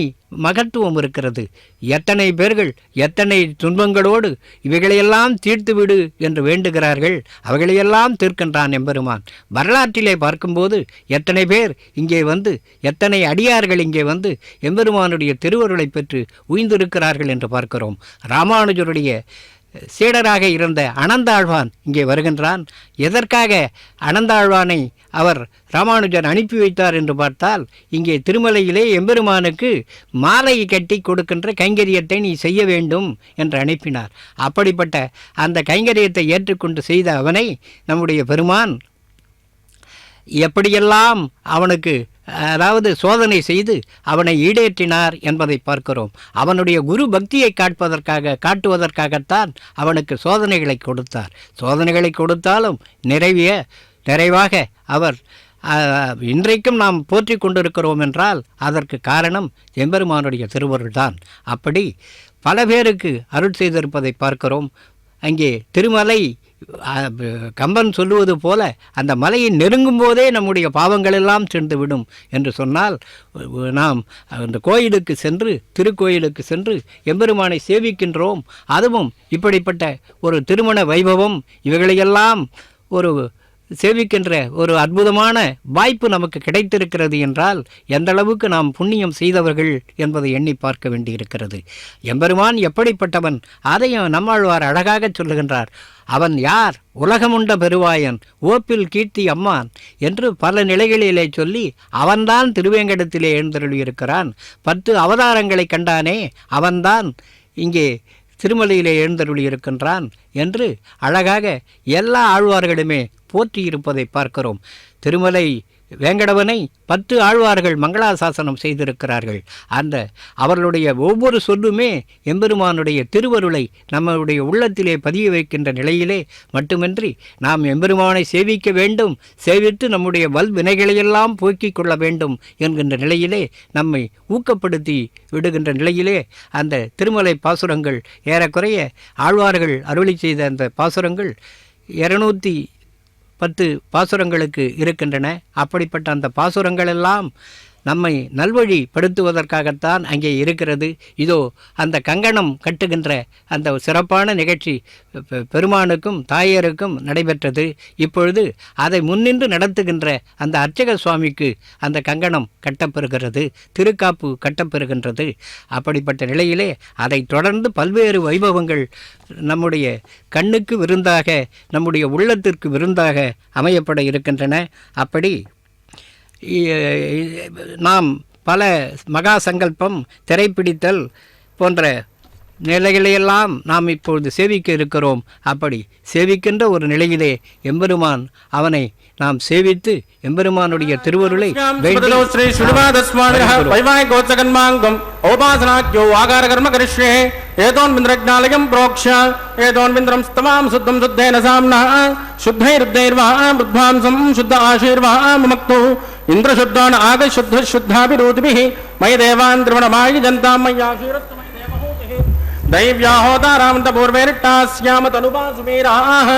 மகத்துவம் இருக்கிறது. எத்தனை பேர்கள் எத்தனை துன்பங்களோடு இவைகளையெல்லாம் தீர்த்துவிடு என்று வேண்டுகிறார்கள், அவைகளையெல்லாம் தீர்க்கின்றான் எம்பெருமான். வரலாற்றிலே பார்க்கும்போது எத்தனை பேர் இங்கே வந்து, எத்தனை அடியார்கள் இங்கே வந்து எம்பெருமானுடைய திருவருளை பெற்று உய்ந்திருக்கிறார்கள் என்று பார்க்கிறோம். ராமானுஜருடைய சீடராக இருந்த அனந்தாழ்வான் இங்கே வருகின்றான். எதற்காக அனந்தாழ்வானை அவர் ராமானுஜர் அனுப்பி வைத்தார் என்று பார்த்தால், இங்கே திருமலையிலே எம்பெருமானுக்கு மாலை கட்டி கொடுக்கின்ற கைங்கரியத்தை நீ செய்ய வேண்டும் என்று அனுப்பினார். அப்படிப்பட்ட அந்த கைங்கரியத்தை ஏற்றுக்கொண்டு செய்த அவனை நம்முடைய பெருமான் எப்படியெல்லாம் அவனுக்கு அதாவது சோதனை செய்து அவனை ஈடேற்றினார் என்பதை பார்க்கிறோம். அவனுடைய குரு பக்தியை காட்டுவதற்காகத்தான் அவனுக்கு சோதனைகளை கொடுத்தார். சோதனைகளை கொடுத்தாலும் நிறைவாக அவர் இன்றைக்கும் நாம் போற்றி கொண்டிருக்கிறோம் என்றால் அதற்கு காரணம் எம்பெருமானுடைய திருவருள்தான். அப்படி பல பேருக்கு அருள் செய்திருப்பதை பார்க்கிறோம். அங்கே திருமலை கம்பன் சொல்லுவது போல அந்த மலையை நெருங்கும் போதே நம்முடைய பாவங்கள் எல்லாம் சென்று விடும் என்று சொன்னால், நாம் அந்த கோயிலுக்கு சென்று திருக்கோயிலுக்கு சென்று எம்பெருமானை சேவிக்கின்றோம். அதுவும் இப்படிப்பட்ட ஒரு திருமண வைபவம் இவைகளையெல்லாம் ஒரு சேவிக்கின்ற ஒரு அற்புதமான வாய்ப்பு நமக்கு கிடைத்திருக்கிறது என்றால் எந்த அளவுக்கு நாம் புண்ணியம் செய்தவர்கள் என்பதை எண்ணி பார்க்க வேண்டியிருக்கிறது. எம்பெருமான் எப்படிப்பட்டவன் அதையும் நம்மாழ்வார் அழகாக சொல்லுகின்றார். அவன் யார்? உலகமுண்ட பெருவாயன், ஓப்பில் கீர்த்தி அம்மான் என்று பல நிலைகளிலே சொல்லி அவன்தான் திருவேங்கடத்திலே எழுந்தருளியிருக்கிறான். 10 அவதாரங்களை கண்டானே, அவன்தான் இங்கே திருமலையிலே எழுந்தருளியிருக்கின்றான் என்று அழகாக எல்லா ஆழ்வார்களுமே போற்றியிருப்பதை பார்க்கிறோம். திருமலை வேங்கடவனை 10 ஆழ்வார்கள் மங்களாசாசனம் செய்திருக்கிறார்கள். அந்த அவர்களுடைய ஒவ்வொரு சொல்லுமே எம்பெருமானுடைய திருவருளை நம்முடைய உள்ளத்திலே பதிய வைக்கின்ற நிலையிலே மட்டுமின்றி நாம் எம்பெருமானை சேவிக்க வேண்டும், சேவித்து நம்முடைய வல்வினைகளையெல்லாம் போக்கிக் கொள்ள வேண்டும் என்கின்ற நிலையிலே நம்மை ஊக்கப்படுத்தி விடுகின்ற நிலையிலே அந்த திருமலை பாசுரங்கள் ஏறக்குறைய ஆழ்வார்கள் அருளி செய்த அந்த பாசுரங்கள் 210 பாசுரங்களுக்கு இருக்கின்றன. அப்படிப்பட்ட அந்த பாசுரங்கள் எல்லாம் நம்மை நல்வழிப்படுத்துவதற்காகத்தான் அங்கே இருக்கிறது. இதோ அந்த கங்கணம் கட்டுகின்ற அந்த சிறப்பான நிகழ்ச்சி பெருமானுக்கும் தாயருக்கும் நடைபெற்றது. இப்பொழுது அதை முன்னின்று நடத்துகின்ற அந்த அர்ச்சக சுவாமிக்கு அந்த கங்கணம் கட்டப்பெறுகிறது, திருக்காப்பு கட்டப்பெறுகின்றது. அப்படிப்பட்ட நிலையிலே அதை தொடர்ந்து பல்வேறு வைபவங்கள் நம்முடைய கண்ணுக்கு விருந்தாக, நம்முடைய உள்ளத்திற்கு விருந்தாக அமையப்பட இருக்கின்றன. அப்படி நாம் பல மகா சங்கல்பம், திரைப்பிடித்தல் போன்ற நிலைகளையெல்லாம் நாம் இப்பொழுது சேவிக்க இருக்கிறோம். அப்படி சேவிக்கின்ற ஒரு நிலையிலே எம்பெருமான் அவனை நாம் சேவித்து எம்பெருமானுடைய திருவருளை ஸ்ரீ வைவாய்கோத்சகன்மாங்கம் ஔபாசனாக்யோ ஆகாரகர்ம கரிஷ்யே ஏதோன்விந்திரஜ்ஞாலயம் புரோக்ஷ ஏதோன்விந்திரம் ஸ்தவாம் சுத்தம் சுத்தேன சாம்னா சுத்தைருத்தைர்வா புத்வாம்சம் சுத்த ஆசீர்வா முமக்து இந்திரசுத்தான ஆக சுத்த சுத்தாபிரோதிபிः மய தேவான் திருவணமாயி ஜந்தாம் மய்யாசீரஸ்து மய தேவஹூதிः दैव्याहोतारामन्त पूर्वेरिट्टास्याम तनुपासुमेराः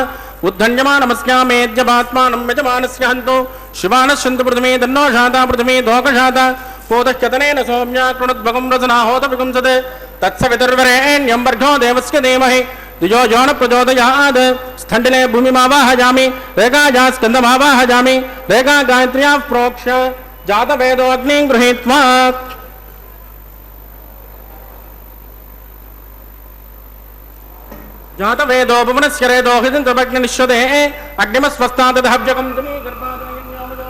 उद्धन्यमानमस्यामेद्यपात्मानं यजमानस्य हन्तो शिवानश्यन्तु पृथ्वी तन्नो शाता पृथ्वी दोकशाता पोतश्चतनेन सौम्या कृणुद्भगं रसनाहोत विगुंसते तत्सवितुर्वरेण्यं वर्घो देवस्य धीमहि द्विजो यो न प्रचोदयात् स्थण्डिले भूमिमावाहयामि रेखाया स्कन्दमावाहयामि रेखा गायत्र्याः प्रोक्ष्य जातवेदोऽग्निं गृहीत्वा जातवेदो भुवनस्य रेदो हिदन्तमग्निनिश्वदे अग्निमस्वस्तादहव्यकं तुमी गर्भादयन्यामजो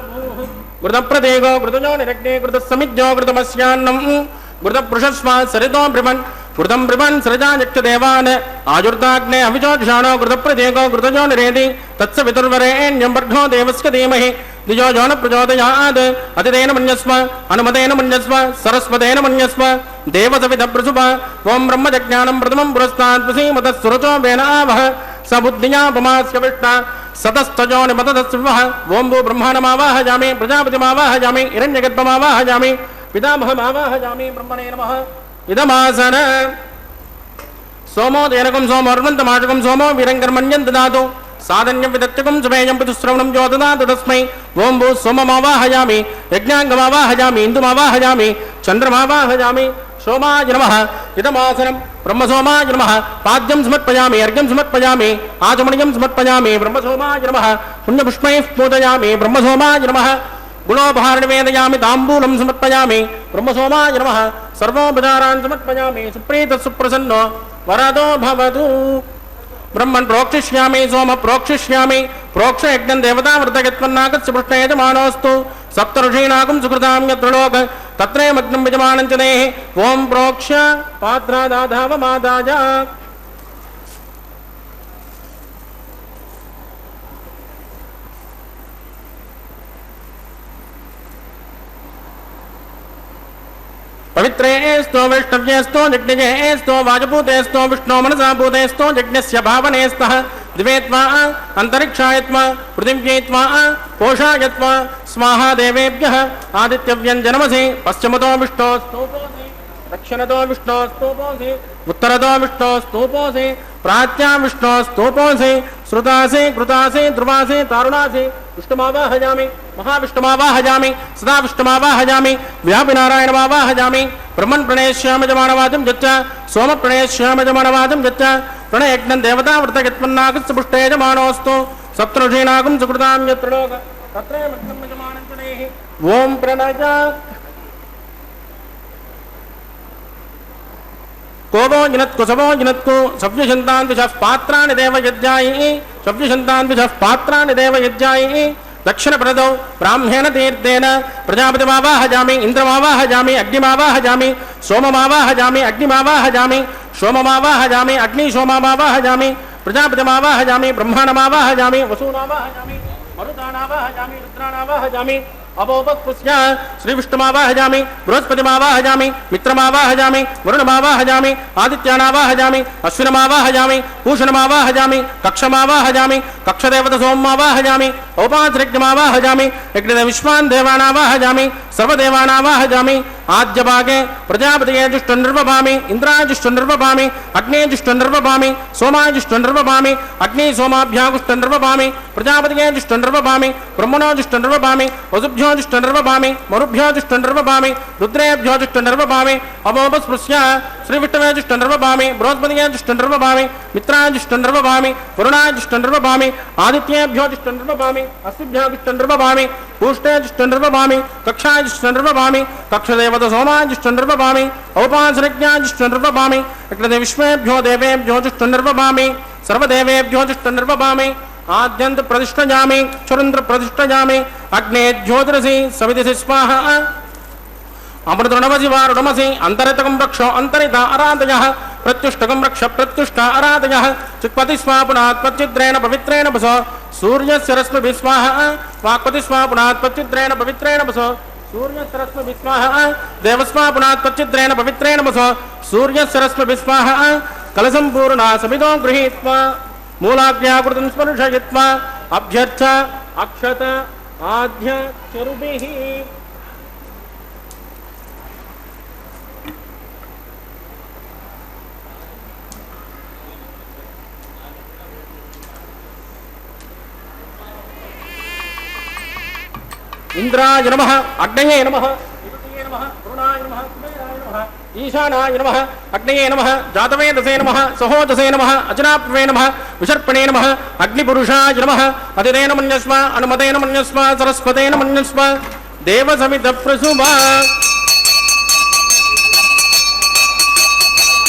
घृतप्रदेगो घृतजो निरग्ने घृतसमिज्ञो घृतमस्यान्नं घृतपृषस्वा सरितो ब्रह्मन् घृतं ब्रह्मन् सृजायक्षदेवान् आजुर्दाग्ने अविचोक्षाणो घृतप्रदेगो घृतजो निरेति तत्सवितुर्वरेण्यं वर्घो देवस्य धीमहि द्विजो जो न प्रचोदयात् अतितेन मन्यस्व अनुमतेन मन्यस्व सरस्वतेन मन्यस्व देवसविधप्रसुभ ओं ब्रह्मजज्ञानं प्रथमं पुरस्तात् प्रसीमतस्सुरचो वेनावः स बुद्धिया पमास्य विष्टा सतस्तजो निमततस्वः ओं भू ब्रह्माणमावाहयामि प्रजापतिमावाहयामि हिरण्यगर्भमावाहयामि पितामहमावाहयामि ब्रह्मणे नमः इदमासन सोमो देनकं सोमोर्वन्तमाशकं सोमो वीरङ्कर्मण्यं ददातु साधन्यं विदत्यकं सुमेयं पितुश्रवणं यो ददातु तस्मै ओं भू सोममावाहयामि यज्ञाङ्गमावाहयामि इन्दुमावाहयामि चन्द्रमावाहयामि सोमाय नमः इदमासनं ब्रह्मसोमाय नमः पाद्यं समर्पयामि अर्घ्यं समर्पयामि आचमनीयं समर्पयामि ब्रह्मसोमाय नमः पुण्यपुष्पैः पूजयामि ब्रह्मसोमाय नमः गुणोपहारनिवेदयामि ताम्बूलं समर्पयामि ब्रह्मसोमाय नमः सर्वोपचारान् समर्पयामि सुप्रीतः सुप्रसन्नो वरदो भवतु ब्रह्मन् प्रोक्षिष्यामि सोम प्रोक्षिष्यामि प्रोक्ष यज्ञं देवताव्रतयत्वन्नागस्य पृष्ठे यजमानोऽस्तु सप्तऋषीणागं सुकृतां यत्र लोक तत्रैवमग्नं यजमानं च देहि ओं प्रोक्ष पात्रादाधावमादाय पवित्रेस्तो वैष्णव्येस्तो यज्ञेस्तो वाजपूतेस्तो विष्णो मनसा भूतेस्तो यज्ञस्य भावनेस्तः दिवेत्वा अंतरिक्षायत्वा पृथिव्येत्वा पोषायत्वा स्वाहा देवेभ्यः आदित्यव्यञ्जनमसि पश्चिमतो विष्णोस्तूपोऽसि दक्षिणतो विष्णोस्तूपोऽसि उत्तरतो विष्णोस्तूपोऽसि प्राच्या विष्णोस्तूपोऽसि श्रुतासि कृतासि ध्रुवासि तारुणासि विष्णुमावाहयामि महाविष्णुमावाहयामि सदा विष्णुमावाहयामि व्यापिनारायणमावाहयामि ब्रह्मन् प्रणेष्यामि यजमानवादं यच्च सोम प्रणेष्यामि यजमानवादं यच्च प्रणयज्ञं देवताव्रतयत्वन्नागस्य पुष्टे यजमानोऽस्तु सप्तऋषीणागं सुकृतां यत्र लोक तत्रैवं यजमानं जनेः ओम प्रणजा कोवो जिनत्कुसवो जिनत्कु सव्यशन्तान् विषः पात्राणि देव यज्ञायि सव्यशन्तान् विषः पात्राणि देव यज्ञायि दक्षिणप्रदौ ब्राह्मेण तीर्थेन प्रजापतिमावाहयामि इन्द्रमावाहयामि अग्निमावाहयामि सोममावाहयामि अग्निमावाहयामि सोममावाहयामि अग्निसोममावाहयामि प्रजापतिमावाहयामि ब्रह्माणमावाहयामि वसूनावाहयामि मरुतानावाहयामि रुद्राणावाहयामि अवोपस्पृश्य श्रीविष्णुमावाहयामि बृहस्पतिमावाहयामि मित्रमावाहयामि वरुणमावाहयामि आदित्यानावाहयामि अश्विनमावाहयामि पूषणमावाहयामि कक्षमावाहयामि कक्षदेवतसोममावाहयामि औपासरिज्ञमावाहयामि यज्ञविश्वान् देवानावाहयामि सर्वदेवानावाहयामि आद्यभागे प्रजापतये जुष्टुर्निर्वभामि इन्द्राय जुष्टुर्निर्वभामि अग्ने जुष्टुर्निर्वभामि सोमाय जुष्टुर्निर्वभामि अग्नि सोमाभ्यागुष्टुर्निर्वभामि प्रजापतये जुष्टुर्निर्वभामि ब्रह्मणो जुष्टुर्निर्वभामि वसुभ्यो जुष्टुर्निर्वभामि मरुभ्यो जुष्टुर्निर्वभामि रुद्रेभ्यो जुष्टुर्निर्वभामि अवोपस्पृश्य श्रीविष्णवे जुष्टुर्निर्वभामि बृहस्पतये जुष्टुर्निर्वभामि मित्राय जुष्टुर्निर्वभामि वरुणाय जुष्टुर्निर्वभामि आदित्येभ्यो जुष्टुर्निर्वभामि अश्विभ्यो जुष्टुर्निर्वभामि पूष्णे जुष्टुर्निर्वभामि कक्षाय जुष्टुर्निर्वभामि कक्षदेवत सोमाय जुष्टुर्निर्वभामि औपासरिज्ञाय जुष्टुर्निर्वभामि विश्वेभ्यो देवेभ्यो जुष्टुर्निर्वभामि सर्वदेवेभ्यो जुष्टुर्निर्वभामि आद्यन्त प्रतिष्ठयामि क्षुरन्द्र प्रतिष्ठयामि अग्ने ज्योतिरसि सविदिसि स्वाहा अमृतणवसि वारुणमसि अन्तरितकं रक्ष अन्तरित आराधयः प्रत्युष्टकं रक्ष प्रत्युष्ट आराधयः चिक्पति स्वापुनात् पच्चिद्रेण पवित्रेण वस सूर्यस्य रश्मिभिः स्वाहा वाक्पति स्वापुनात् पच्चिद्रेण पवित्रेण वस सूर्यस्य रश्मिभिः स्वाहा देवस्वापुनात् पच्चिद्रेण पवित्रेण वस सूर्यस्य रश्मिभिः स्वाहा कलशं पूर्णा समितो गृहीत्वा मूलाज्ञाकृतं स्पर्शयित्वा अभ्यर्च अक्षत आद्य चरुभिः इंद्राय नमः अग्नये नमः विभूतये नमः वरुणाय नमः कुबेराय नमः ईशानाय नमः अग्नये नमः जातवेदसे नमः सहोदसे नमः अजनाप्वे नमः विसर्पणे नमः अग्निपुरुषाय नमः अतिदेन मन्यस्व अनुमतेन मन्यस्व सरस्वतेन मन्यस्व देवसवितप्रसुभा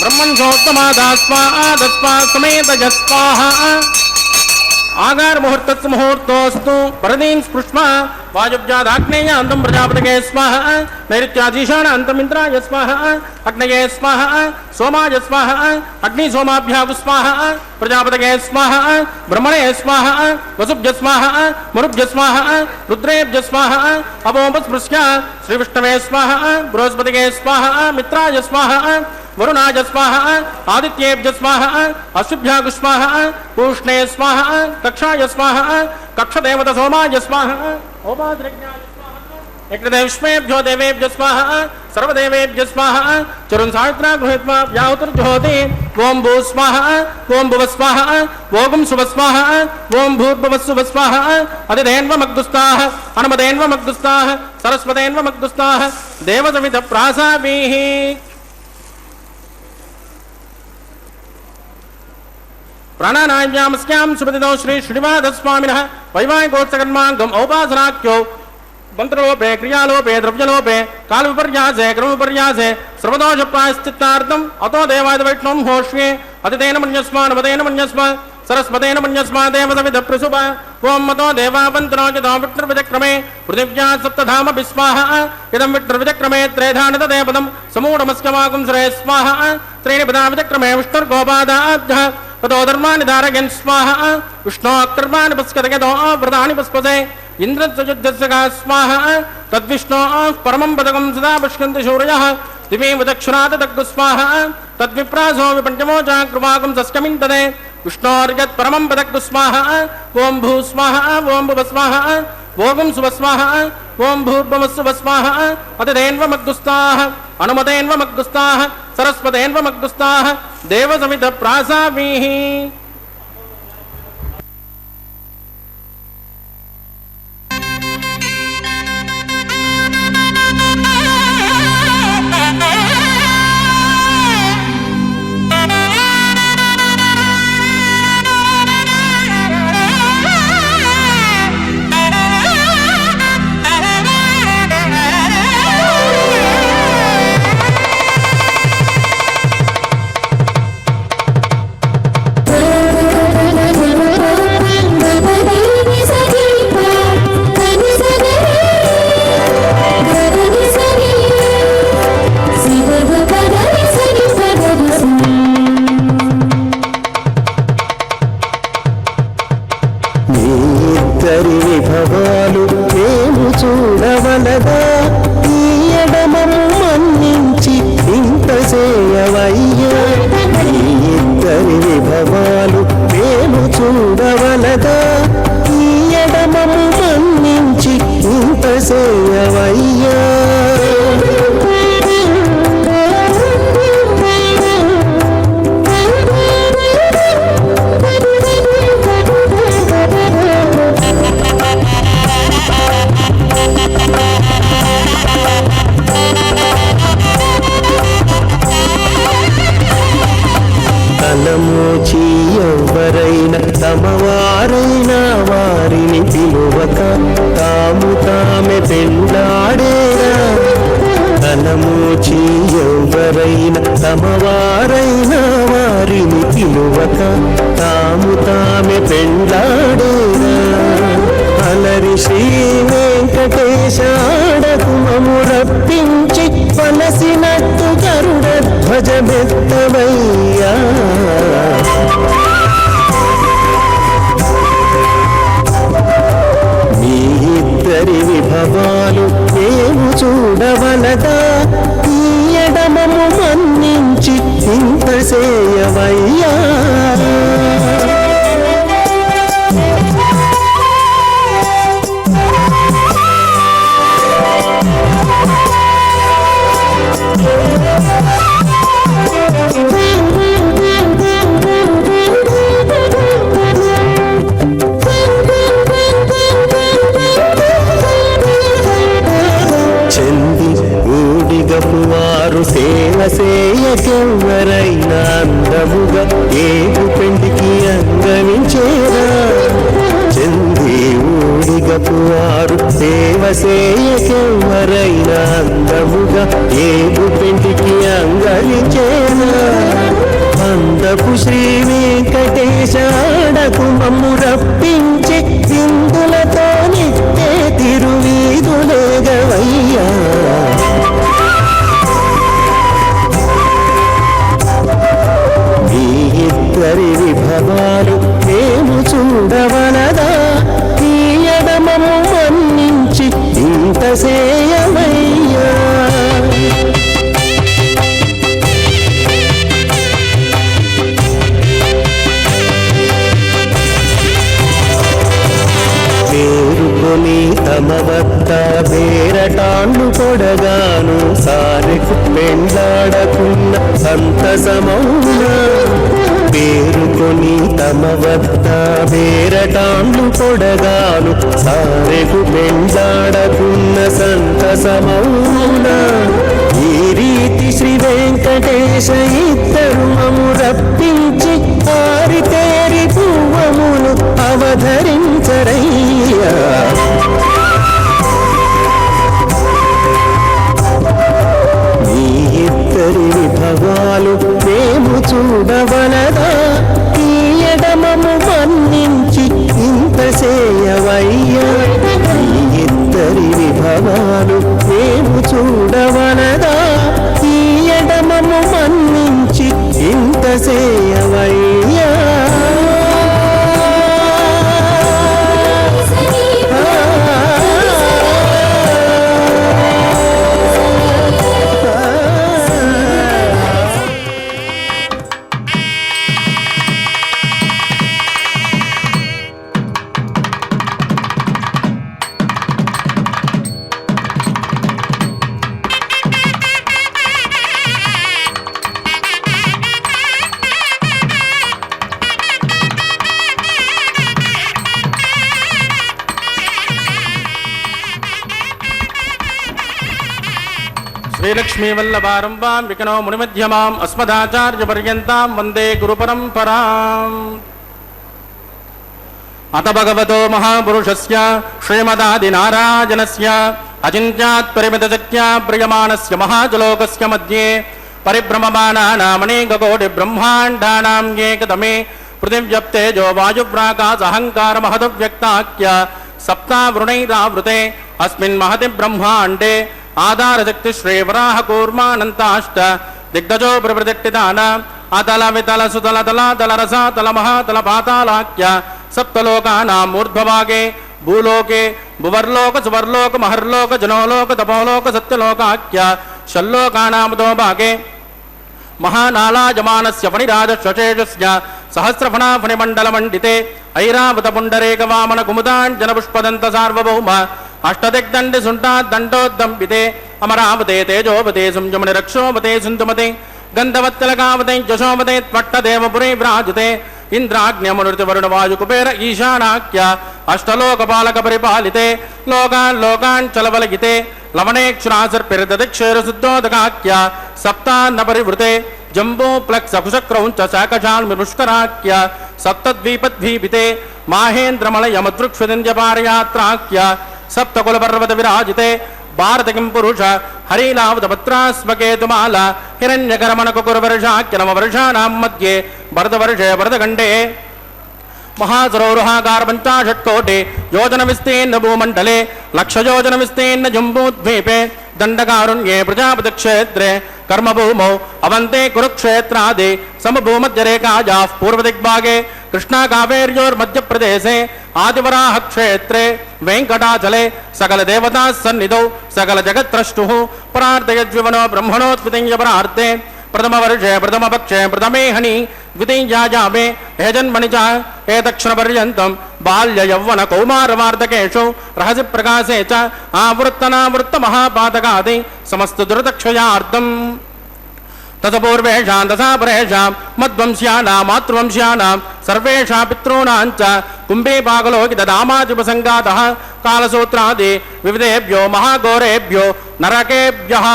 ब्रह्मण्योत्तमादास्वा आदस्वा समेत जस्वाहा आगार मुहूर्तस् मुहूर्तोस्तु परदीन् स्पृष्ट्वा वायुव्यादाग्नेय अन्तं प्रजापतये स्वाहा नैऋत्याधीशान अन्तमिन्द्राय स्वाहा अग्नये स्वाहा सोमाय स्वाहा अग्निसोमाभ्यां स्वाहा प्रजापतये स्वाहा ब्रह्मणे स्वाहा वसुभ्य स्वाहा मरुभ्य स्वाहा रुद्रेभ्य स्वाहा अवोपस्पृश्य श्रीविष्णवे स्वाहा बृहस्पतये स्वाहा मित्राय स्वाहा वरुणाय स्वाहा आदित्येभ्य स्वाहा अश्विभ्यां स्वाहा पूष्णे स्वाहा कक्षाय स्वाहा कक्षदेवत सोमाय स्वाहा औपासरिज्ञाय स्वाहा यज्ञविश्वेभ्यो देवेभ्य स्वाहा सर्वदेवेभ्य स्वाहा चरुन् सावित्रा गृहीत्वा व्याहुतिर्जुहोति ओं भू स्वाहा ओं भुव स्वाहा ओं सुव स्वाहा ओं भूर्भुवस्सुव स्वाहा अधिदेन्वमग्दुस्ताः अनुमदेन्वमग्दुस्ताः सरस्वतेन्वमग्दुस्ताः देवसवितप्रासाभिः प्राणानायामस्यां सुपतितो श्री श्रीनिवासस्वामिनः वैवाहिकोत्सकर्माङ्गम् औपासनाख्यो मंत्रलोपे क्रियालोपे द्रव्यलोपे कालविपर्यासे क्रमविपर्यासे सर्वदोषप्रायश्चित्तार्थम् अतो देवादिवैष्णवं होष्ये अतितेन मन्यस्व नवतेन मन्यस्व सरस्वतेन मन्यस्व देवसवितप्रसुभ ओं मतो देवावन्तनोचितो विष्णुर्विचक्रमे पृथिव्या सप्तधाम विस्वाहा इदं विष्णुर्विचक्रमे त्रेधानतदेवदं समूढमस्कमाकुं सुरे स्वाहा त्रीणि पदा विचक्रमे विष्णुर्गोपादाभ्यः ततो धर्माणि धारयन् स्वाहा विष्णोऽकर्माणि पस्कतयतो व्रतानि पुष्पसे इन्द्रस्य स्वाहा तद्विष्णोः परमं पदकं सदा पश्यन्ति शौर्यः दिवे विदक्षिणात् दग्धु स्वाहा तद्विप्रासो विपञ्चमोचा कृपाकं सस्कमिन्तदे विष्णोर्यत् परमं पदक्तु स्वाहा ओं भू स्वाहा ओं भुव स्वाहा ओं सुव स्वाहा ओं भूर्भुवस्सुव स्वाहा अतिदेन्वमग्दुस्ताः अनुमतेन्वमग्दुस्ताः सरस्वतेन्वमग्दुस्ताः देवसवितप्रासाभिः ఇద్దరి విభవాలు మేము చూడవలదా ఈ ఎడమము మన్నించి ఇంత చేయవయ్యా ఈ ఇద్దరి విభవాలు మేము చూడవలదా ఈ ఎడమము మన్నించి ఇంత చేయవయ్యా తలమోచి ఎవరైనా తమవారైనా వారిని పిలువక తాము తామె పెండాడేరా తలమోచి ఎవరైనా తమవారైనా వారిని పిలువక తాము తామె పెండాడేరా అలరి శ్రీ వెంకటేశాడకు మము రప్పించి పలసినట్టు గరుడ ధ్వజమెత్తవయ్యా మీ ఇద్దరి విభవాలు మేము చూడవలదా ఈ ఎడమము మన్నించి ఇంత చేయవయ్యా వారు సేవ సేయకెవ్వరైనా అందముగా ఏగు పెండికి అంగమించేరా చంది ఊడిగపు వారు సేవ సేయకెవ్వరైనా అందముగా ఏగు పెండికి అంగమించేరా అందపు శ్రీ వెంకటేశాడకు మమ్ము రప్పించి సింధులతో నిత్తే తిరువీధులేగవయ్యా ఇద్దరి విభవాలు మేము చూడవలదా ఈ ఎడమము మన్నించి ఇంత సేయమయ్యా పేరుకొని తమ వద్ద బేరటాండ్లు పొడగాను సారెకు పెండాడకున్న సంతసమౌనా పేరుకొని తమ వద్ద బేరటాండ్లు పొడగాను సారెకు పెండాడకున్న సంతసమౌనా ఈ రీతి శ్రీ వెంకటేశ ఇద్దరు మము రప్పించి ఆరితేరి పువ్వములు అవధరించరయ్యా ఈ ఇద్దరి విభవాలు మేము చూడవలదా ఈ ఎడమము మన్నించి ఇంత చేయవయ్యా ఈ ఇద్దరి విభవాలు మేము చూడవలదా ఈ ఎడమము మన్నించి ఇంత చేయవయ్యా శ్రీలక్ష్మీవల్లభారంభాం వికనో మునిమధ్యమాం అస్మదాచార్యపర్యంతాం వందే గురుపరంపరాం అత భగవతో మహాపురుషస్య శ్రీమదాదినారాయణస్య అచింత్యాత్ పరిమితశక్త్యా ప్రియమాణస్య మహాజలోకస్య మధ్యే పరిభ్రమమానానామనేకకోటి బ్రహ్మాండానాం ఏకతమే పృథివ్యప్తేజో వాయుప్రాకాశహంకారమహదవ్యక్తాఖ్య సప్తావృణైరావృతే అస్మిన్ మహతి బ్రహ్మాండే ఆధారశక్తి శ్రీవరాహకూర్మానంతాష్ట దిగ్గజో ప్రవృదిట్టిదాన అతల వితల సుతల తల తల రస తల మహాతల పాతాళాఖ్య సప్తలోకానాం ఊర్ధ్వభాగే भूलोके भुवर्लोक सुवर्लोक महर्लोक जनोलोक तपोलोक सत्यलोकाख्या षल्लोकानामदो भागे महानालाजमानस्य फणिराजश्वशेषस्य सहस्रफणाफणिमण्डलमण्डिते ऐरावतपुण्डरेकवामन कुमुदाञ्जनपुष्पदन्त सार्वभौम अष्टदिग्दण्डि सुण्टाद्दण्डोद्दम्बिते अमरावते तेजोवते सुंजमणिरक्षोवते सिन्धुमते गन्धवत्तिलकावते यशोवते त्वट्टदेवपुरे विराजते इंद्राग्न्यमनुर्तिवरुणवायुकुबेर ईशानाख्या अष्टलोकपालकपरिपालिते लोकान् लोकान् चलवलयिते लवणेक्षुरासर्पिरदक्षेरशुद्धोदकाख्या सप्तान्नपरिवृते जम्बो प्लक्सकुशक्रौञ्च शाकशाल्मिमुष्कराख्या सप्तद्वीपद्वीपिते माहेन्द्रमलयमदृक्ष्वदिन्द्यपारयात्राख्या सप्तकुलपर्वतविराजिते भारत किं पुरुष हरिलावतपत्रास्मकेतुमाला हिरण्यकरमणकुकुरवर्षाख्यनमवर्षाणां मध्ये भरतवर्षे भरतखण्डे महासरोरुहाकार 50 कोटि योजन विस्तीर्ण भूमण्डले लक्षयोजन विस्तीर्ण जम्बूद्वीपे दण्डकारुण्ये प्रजापति क्षेत्रे कर्मभूमौ अवन्ते कुरुक्षेत्रादि समभूमध्यरेखायाः पूर्वदिग्भागे कृष्णा कावेर्योर्मध्यप्रदेशे आदिवराह क्षेत्रे वेङ्कटाचले सकल देवता सन्निधौ सकल जगत्त्रष्टुः परार्धयज्विवनो ब्रह्मणोत्पतिञ्जपरार्थे प्रथम वर्षे प्रथम पक्षे प्रथमे हनि द्वितीयाजामे हेजन्मणि च एतक्षणपर्यन्तं बाल्य यौवन कौमारवार्धकेषु रहसि प्रकाशे च आवृत्तनावृत्त महापातकादि समस्त दुर्दक्षयार्थम् ततपूर्वेषां दशापरेषां मद्वंश्यानां मातृवंश्यानां सर्वेषां पितॄणां च कुम्भीपाकलोकितदामादिपसङ्गातः कालसूत्रादि विविधेभ्यो महाघोरेभ्यो नरकेभ्यः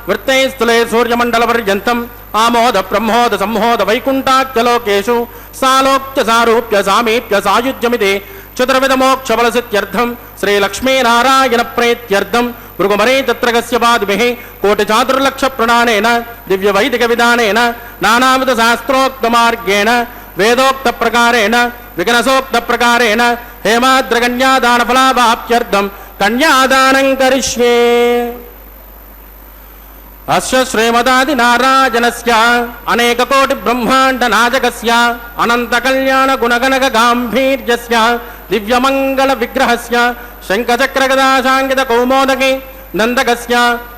वृत्तैस्थले सूर्यमण्डलपर्यन्तम् आमोद ब्रह्मोद संहोद वैकुण्ठाख्यलोकेषु सालोक्य सारूप्य सामीप्य सायुज्यमिति चतुर्विधमोक्षफलसिद्ध्यर्थं श्रीलक्ष्मीनारायणप्रीत्यर्थं भृगुमरे तत्रगस्य पादभिः कोटिचातुर्लक्षप्रणानेन दिव्यवैदिकविधानेन नानाविधशास्त्रोक्तमार्गेण वेदोक्तप्रकारेण विघ्नसोक्तप्रकारेण हेमाद्रकन्यादानफलाभाप्त्यर्थं कन्यादानं करिष्ये। अस्य श्रीमदादिनारायणस्य अनेककोटिब्रह्माण्डनायकस्य अनन्तकल्याणगुणगणकगाम्भीर्यस्य दिव्यमङ्गलविग्रहस्य शङ्खचक्रगदाशाङ्कितकौमोदके नन्दकस्य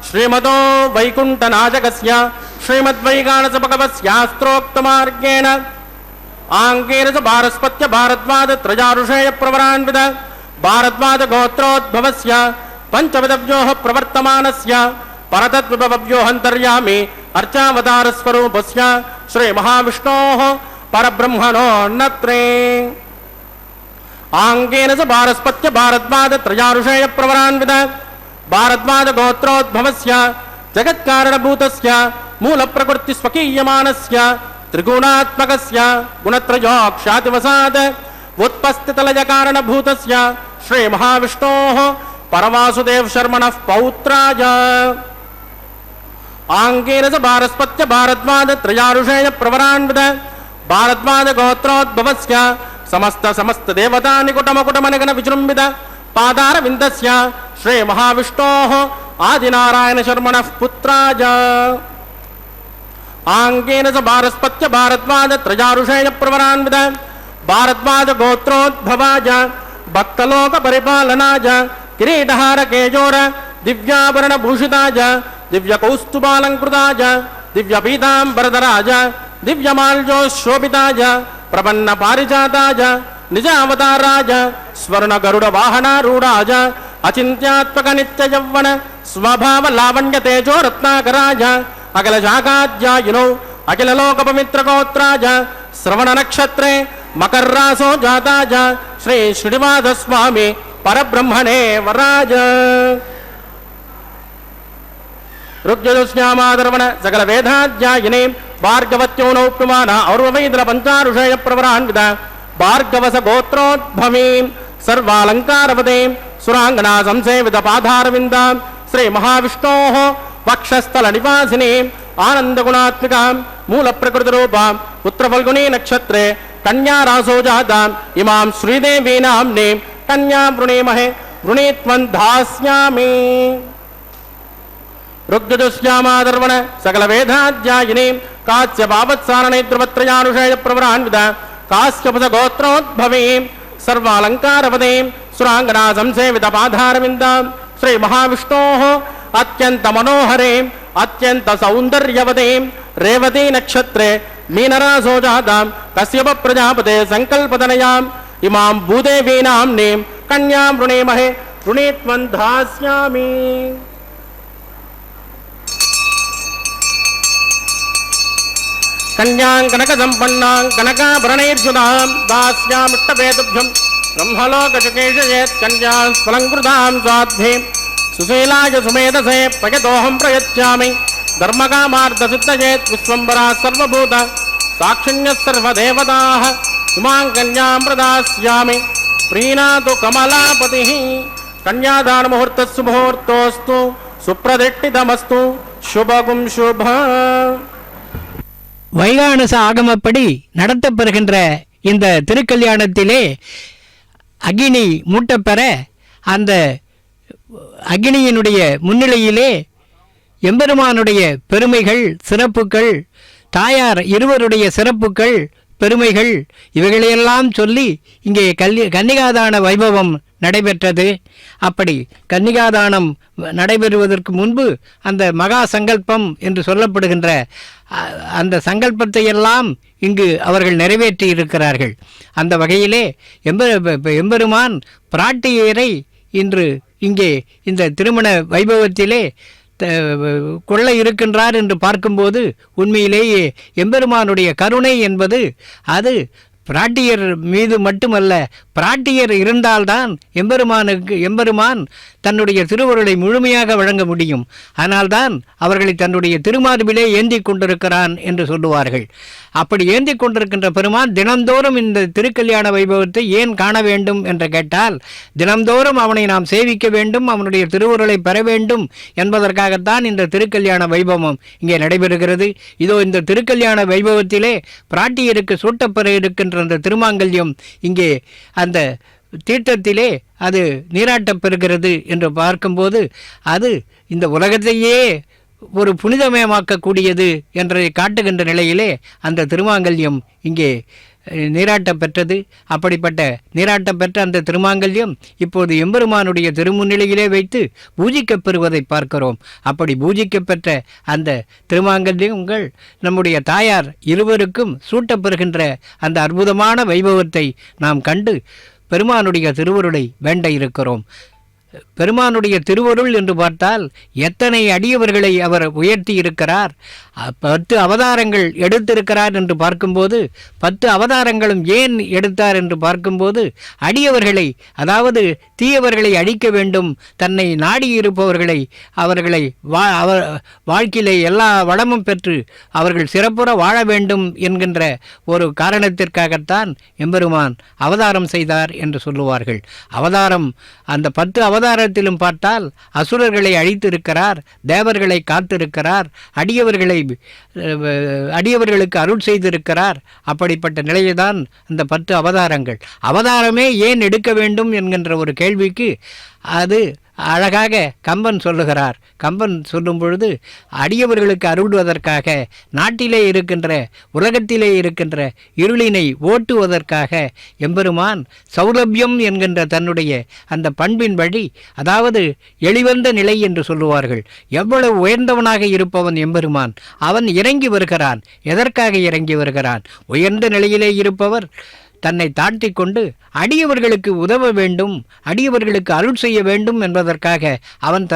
श्रीमतो वैकुण्ठनायकस्य श्रीमद्वैगानसभगवस्यास्त्रोक्तमार्गेण आङ्गेन च भारस्पत्य भारद्वाजत्रयारुषेयप्रवरान्वित भारद्वाजगोत्रोद्भवस्य पञ्चविधव्योः प्रवर्तमानस्य परतद्विभवव्योऽन्तर्यामि अर्चावतारस्वरूपस्य श्रीमहाविष्णोः परब्रह्मणोन्नत्रे आङ्गेन च भारस्पत्य भारद्वाजत्रयारुषेयप्रवरान्वित भारद्वाजगोत्रोद्भवस्य जगत्कारणभूतस्य मूलप्रकृतिस्वकीयमानस्य त्रिगुणात्मकस्य गुणत्रयोक्षातिवसात् उत्पस्थितलयकारणभूतस्य श्रीमहाविष्णोः परवासुदेव शर्मणः पौत्राय आङ्गेन च भारस्पत्य भारद्वाजत्रयारुषेयप्रवरान्वित भारद्वाजगोत्रोद्भवस्य समस्त देवतानिकुटमकुटमनिगण विजृम्भित पादारविन्दस्य श्रीमहाविष्णोः आदिनारायणशर्मणः पुत्राय आङ्गेन च भारस्पत्य भारद्वाजत्रयारुषेयप्रवरान्वित भारद्वाजगोत्रोद्भवाय भक्तलोकपरिपालनाय किरीटहारकेयोर दिव्याभरणभूषिताय दिव्यकौस्तुभालङ्कृताय दिव्यपीताम्बरधराय दिव्यमाल्योशोभिताय प्रपन्नपारिजाताय निजावताराय स्वर्णगरुडवाहनारूढाय अचिन्त्यात्मकनित्ययौवन स्वभावलावण्यतेजो रत्नाकराय अखिलशाखाध्यायिनौ अखिललोकपवित्रगोत्राय श्रवणनक्षत्रे मकर्रासो जाताय श्री श्रीनिवासस्वामी परब्रह्मणे वराय ऋग्यजुष्यामादर्वण सकल वेदाध्यायिने भार्गवत्यो नौप्यमान और्वैद्र पंचारुषय प्रवरान्वित भार्गवस गोत्रोद्भवीं सर्वालंकारवतीं सुरांगना संसेवित पादारविन्दां श्री महाविष्णोः वक्षस्थल निवासिनीं आनन्दगुणात्मिकां मूलप्रकृतिरूपां पुत्रफल्गुनी नक्षत्रे कन्यारासो जाताम् इमां श्रीदेवी नाम्नीं कन्या वृणीमहे वृणीत्वं धास्यामि। ऋग्यजुष्यामादर्वण सकल वेदाध्यायिनीं कास्य बावत्सारणे ध्रुवत्रयानुषेय प्रवरान्वित काश्यपस गोत्रोद्भवीं सर्वालंकारवतीं सुरांगना संसेवित पाधारविंदां श्री महाविष्णोः अत्यंत मनोहरे अत्यंत सौंदर्यवते रेवती नक्षत्रे मीनरासो जातां कश्यप प्रजापते संकल्पतनयाम् इमां भूदेवीनाम्नीं कन्यां वृणीमहे वृणीत्वं धास्यामि। कन्यां कनकसम्पन्नां कनकाभरणैर्युधां दास्यामिष्टभेदुभ्यं ब्रह्मलोकचकेशयेत् कन्यां स्फलङ्कृतां स्वाध्वे सुशीलाय सुमेधसे प्रयतोऽहं प्रयच्छामि धर्मकामार्थसिद्धयेत् विश्वम्भरा सर्वभूत साक्षिण्यः सर्वदेवताः इमां कन्यां प्रदास्यामि प्रीणातु कमलापतिः। कन्यादानमुहूर्तस्सु मुहूर्तोऽस्तु सुप्रदिष्टितमस्तु शुभगुं शुभ। வைகானச ஆகமப்படி நடத்தப்பெறுகின்ற இந்த திருக்கல்யாணத்திலே அக்னி மூட்டப்பெற அந்த அக்னியினுடைய முன்னிலையிலே எம்பெருமானுடைய பெருமைகள் சிறப்புகள் தாயார் இருவருடைய சிறப்புகள் பெருமைகள் இவைகளையெல்லாம் சொல்லி இங்கே கன்னிகாதான வைபவம் நடைபெற்றது. அப்படி கன்னிகாதானம் நடைபெறுவதற்கு முன்பு அந்த மகா சங்கல்பம் என்று சொல்லப்படுகின்ற அந்த சங்கல்பத்தை எல்லாம் இங்கு அவர்கள் நிறைவேற்றி இருக்கிறார்கள். அந்த வகையிலே எம்பெருமான் பிராட்டியரை இன்று இங்கே இந்த திருமண வைபவத்திலே கொள்ள இருக்கின்றார் என்று பார்க்கும்போது உண்மையிலேயே எம்பெருமானுடைய கருணை என்பது அது பிராட்டியர் மீது மட்டுமல்ல, பிராட்டியர் இருந்தால்தான் எம்பெருமான் தன்னுடைய திருவருளை முழுமையாக வழங்க முடியும். ஆனால்தான் அவர்களை தன்னுடைய திருமார்பிலே ஏந்தி கொண்டிருக்கிறான் என்று சொல்லுவார்கள். அப்படி ஏந்தி கொண்டிருக்கின்ற பெருமான் தினந்தோறும் இந்த திருக்கல்யாண வைபவத்தை ஏன் காண வேண்டும் என்று கேட்டால், தினந்தோறும் அவனை நாம் சேவிக்க வேண்டும், அவனுடைய திருவுருளை பெற வேண்டும் என்பதற்காகத்தான் இந்த திருக்கல்யாண வைபவம் இங்கே நடைபெறுகிறது. இதோ இந்த திருக்கல்யாண வைபவத்திலே பிராட்டியருக்கு சூட்டப்பெற இருக்கின்ற அந்த திருமாங்கல்யம் இங்கே அந்த தீர்த்தத்திலே அது நீராட்டப் பெறுகிறது என்று பார்க்கும்போது அது இந்த உலகத்தையே ஒரு புனிதமயமாக்கக்கூடியது என்றதை காட்டுகின்ற நிலையிலே அந்த திருமாங்கல்யம் இங்கே நீராட்ட பெற்றது. அப்படிப்பட்ட நீராட்ட பெற்ற அந்த திருமாங்கல்யம் இப்போது எம்பெருமானுடைய திருமுன்னிலையிலே வைத்து பூஜிக்கப் பெறுவதை பார்க்கிறோம். அப்படி பூஜிக்கப்பெற்ற அந்த திருமாங்கல்யங்கள் நம்முடைய தாயார் இருவருக்கும் சூட்டப்பெறுகின்ற அந்த அற்புதமான வைபவத்தை நாம் கண்டு பெருமானுடைய திருவருளை வேண்ட இருக்கிறோம். பெருமானுடைய திருவருள் என்று பார்த்தால் எத்தனை அடியவர்களை அவர் உயர்த்தி இருக்கிறார், 10 அவதாரங்கள் எடுத்திருக்கிறார் என்று பார்க்கும்போது 10 அவதாரங்களும் ஏன் எடுத்தார் என்று பார்க்கும்போது அடியவர்களை, அதாவது தீயவர்களை அழிக்க வேண்டும், தன்னை நாடியிருப்பவர்களை அவர்களை வாழ்க்கையிலே எல்லா வளமும் பெற்று அவர்கள் சிறப்புற வாழ வேண்டும் என்கின்ற ஒரு காரணத்திற்காகத்தான் எம்பெருமான் அவதாரம் செய்தார் என்று சொல்லுவார்கள். அவதாரம் அந்த 10 அவதாரத்திலும் பார்த்தால் அசுரர்களை அழித்திருக்கிறார், தேவர்களை காத்திருக்கிறார், அடியவர்களுக்கு அருள் செய்திருக்கிறார். அப்படிப்பட்ட நிலையில்தான் அந்த 10 அவதாரங்கள். அவதாரமே ஏன் எடுக்க வேண்டும் என்கின்ற ஒரு கேள்விக்கு அது அழகாக கம்பன் சொல்லுகிறார். கம்பன் சொல்லும் பொழுது அடியவர்களுக்கு அருள்வதற்காக, நாட்டிலே இருக்கின்ற உலகத்திலே இருக்கின்ற இருளினை ஓட்டுவதற்காக எம்பெருமான் சௌலபியம் என்கின்ற தன்னுடைய அந்த பண்பின் வழி, அதாவது எளிவந்த நிலை என்று சொல்லுவார்கள். எவ்வளவு உயர்ந்தவனாக இருப்பவன் எம்பெருமான், அவன் இறங்கி வருகிறான். எதற்காக இறங்கி வருகிறான்? உயர்ந்த நிலையிலே இருப்பவர் தன்னை தாழ்த்தி கொண்டு அடியவர்களுக்கு உதவ வேண்டும், அடியவர்களுக்கு அருள் செய்ய வேண்டும் என்பதற்காக அவன்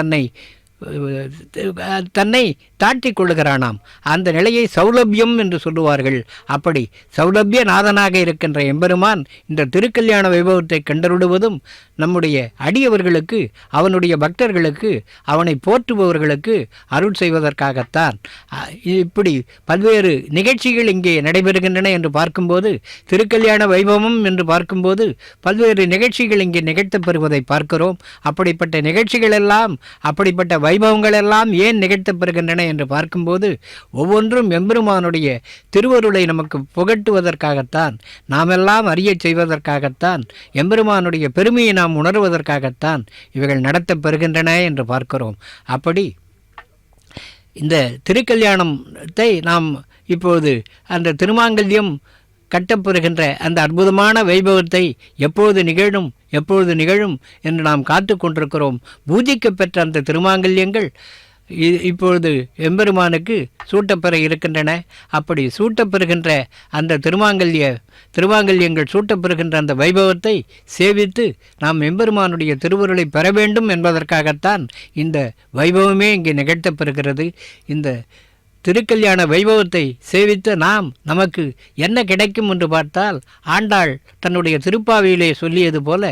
தன்னை தாழ்த்தி கொள்ளுகிறானாம். அந்த நிலையை சௌலபியம் என்று சொல்லுவார்கள். அப்படி சௌலபிய நாதனாக இருக்கின்ற எம்பெருமான் இந்த திருக்கல்யாண வைபவத்தை கண்டருடுவதும் நம்முடைய அடியவர்களுக்கு, அவனுடைய பக்தர்களுக்கு, அவனை போற்றுபவர்களுக்கு அருள் செய்வதற்காகத்தான். இப்படி பல்வேறு நிகழ்ச்சிகள் இங்கே நடைபெறுகின்றன என்று பார்க்கும்போது, திருக்கல்யாண வைபவம் என்று பார்க்கும்போது பல்வேறு நிகழ்ச்சிகள் இங்கே நிகழ்த்தப்பெறுவதை பார்க்கிறோம். அப்படிப்பட்ட நிகழ்ச்சிகள் எல்லாம், அப்படிப்பட்ட வைபவங்கள் எல்லாம் ஏன் நிகழ்த்தப்பெறுகின்றன என்று பார்க்கும்போது ஒவ்வொன்றும் எம்பெருமானுடைய திருவருளை நமக்கு புகட்டுவதற்காகத்தான், நாமெல்லாம் அறிய செய்வதற்காகத்தான், எம்பெருமானுடைய பெருமையை நாம் உணர்வதற்காகத்தான் இவைகள் நடத்தப்பெறுகின்றன என்று பார்க்கிறோம். அப்படி இந்த திருக்கல்யாணத்தை நாம் இப்போது அந்த திருமாங்கல்யம் கட்டப்பெறுகின்ற அந்த அற்புதமான வைபவத்தை எப்பொழுது நிகழும் என்று நாம் காத்து கொண்டிருக்கிறோம். பூஜிக்க பெற்ற அந்த திருமாங்கல்யங்கள் இப்பொழுது எம்பெருமானுக்கு சூட்டப்பெற இருக்கின்றன. அப்படி சூட்டப்பெறுகின்ற அந்த திருமாங்கல்யங்கள் சூட்டப்பெறுகின்ற அந்த வைபவத்தை சேவித்து நாம் எம்பெருமானுடைய திருவருளை பெற வேண்டும் என்பதற்காகத்தான் இந்த வைபவமே இங்கே நிகழ்த்தப்பெறுகிறது. இந்த திருக்கல்யாண வைபவத்தை சேவித்த நமக்கு என்ன கிடைக்கும் என்று பார்த்தால், ஆண்டாள் தன்னுடைய திருப்பாவியிலே சொல்லியது போல,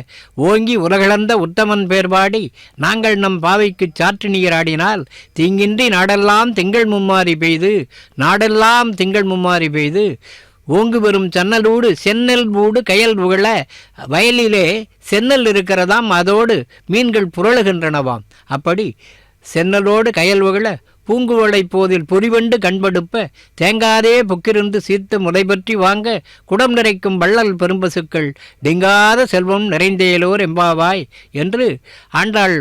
ஓங்கி உலகளந்த உத்தமன் பேர்பாடி நாங்கள் நம் பாவைக்கு சாற்று நீர் ஆடினால் தீங்கின்றி நாடெல்லாம் திங்கள் மும்மாறி பெய்து ஓங்கு வரும் சன்னலூடு சென்னல் பூடு கயல் புகழ. வயலிலே சென்னல் இருக்கிறதாம், அதோடு மீன்கள் புரளுகின்றனவாம். அப்படி சென்னலோடு கயல் புகழ பூங்குவளை போதில் பொறிவண்டு கண்படுப்ப தேங்காதே புக்கிருந்து சீர்த்த முளைபற்றி வாங்க குடம் நிறைக்கும் வள்ளல் பெரும்பசுக்கள் டிங்காத செல்வம் நிறைந்தேலோர் எம்பாவாய் என்று ஆண்டாள்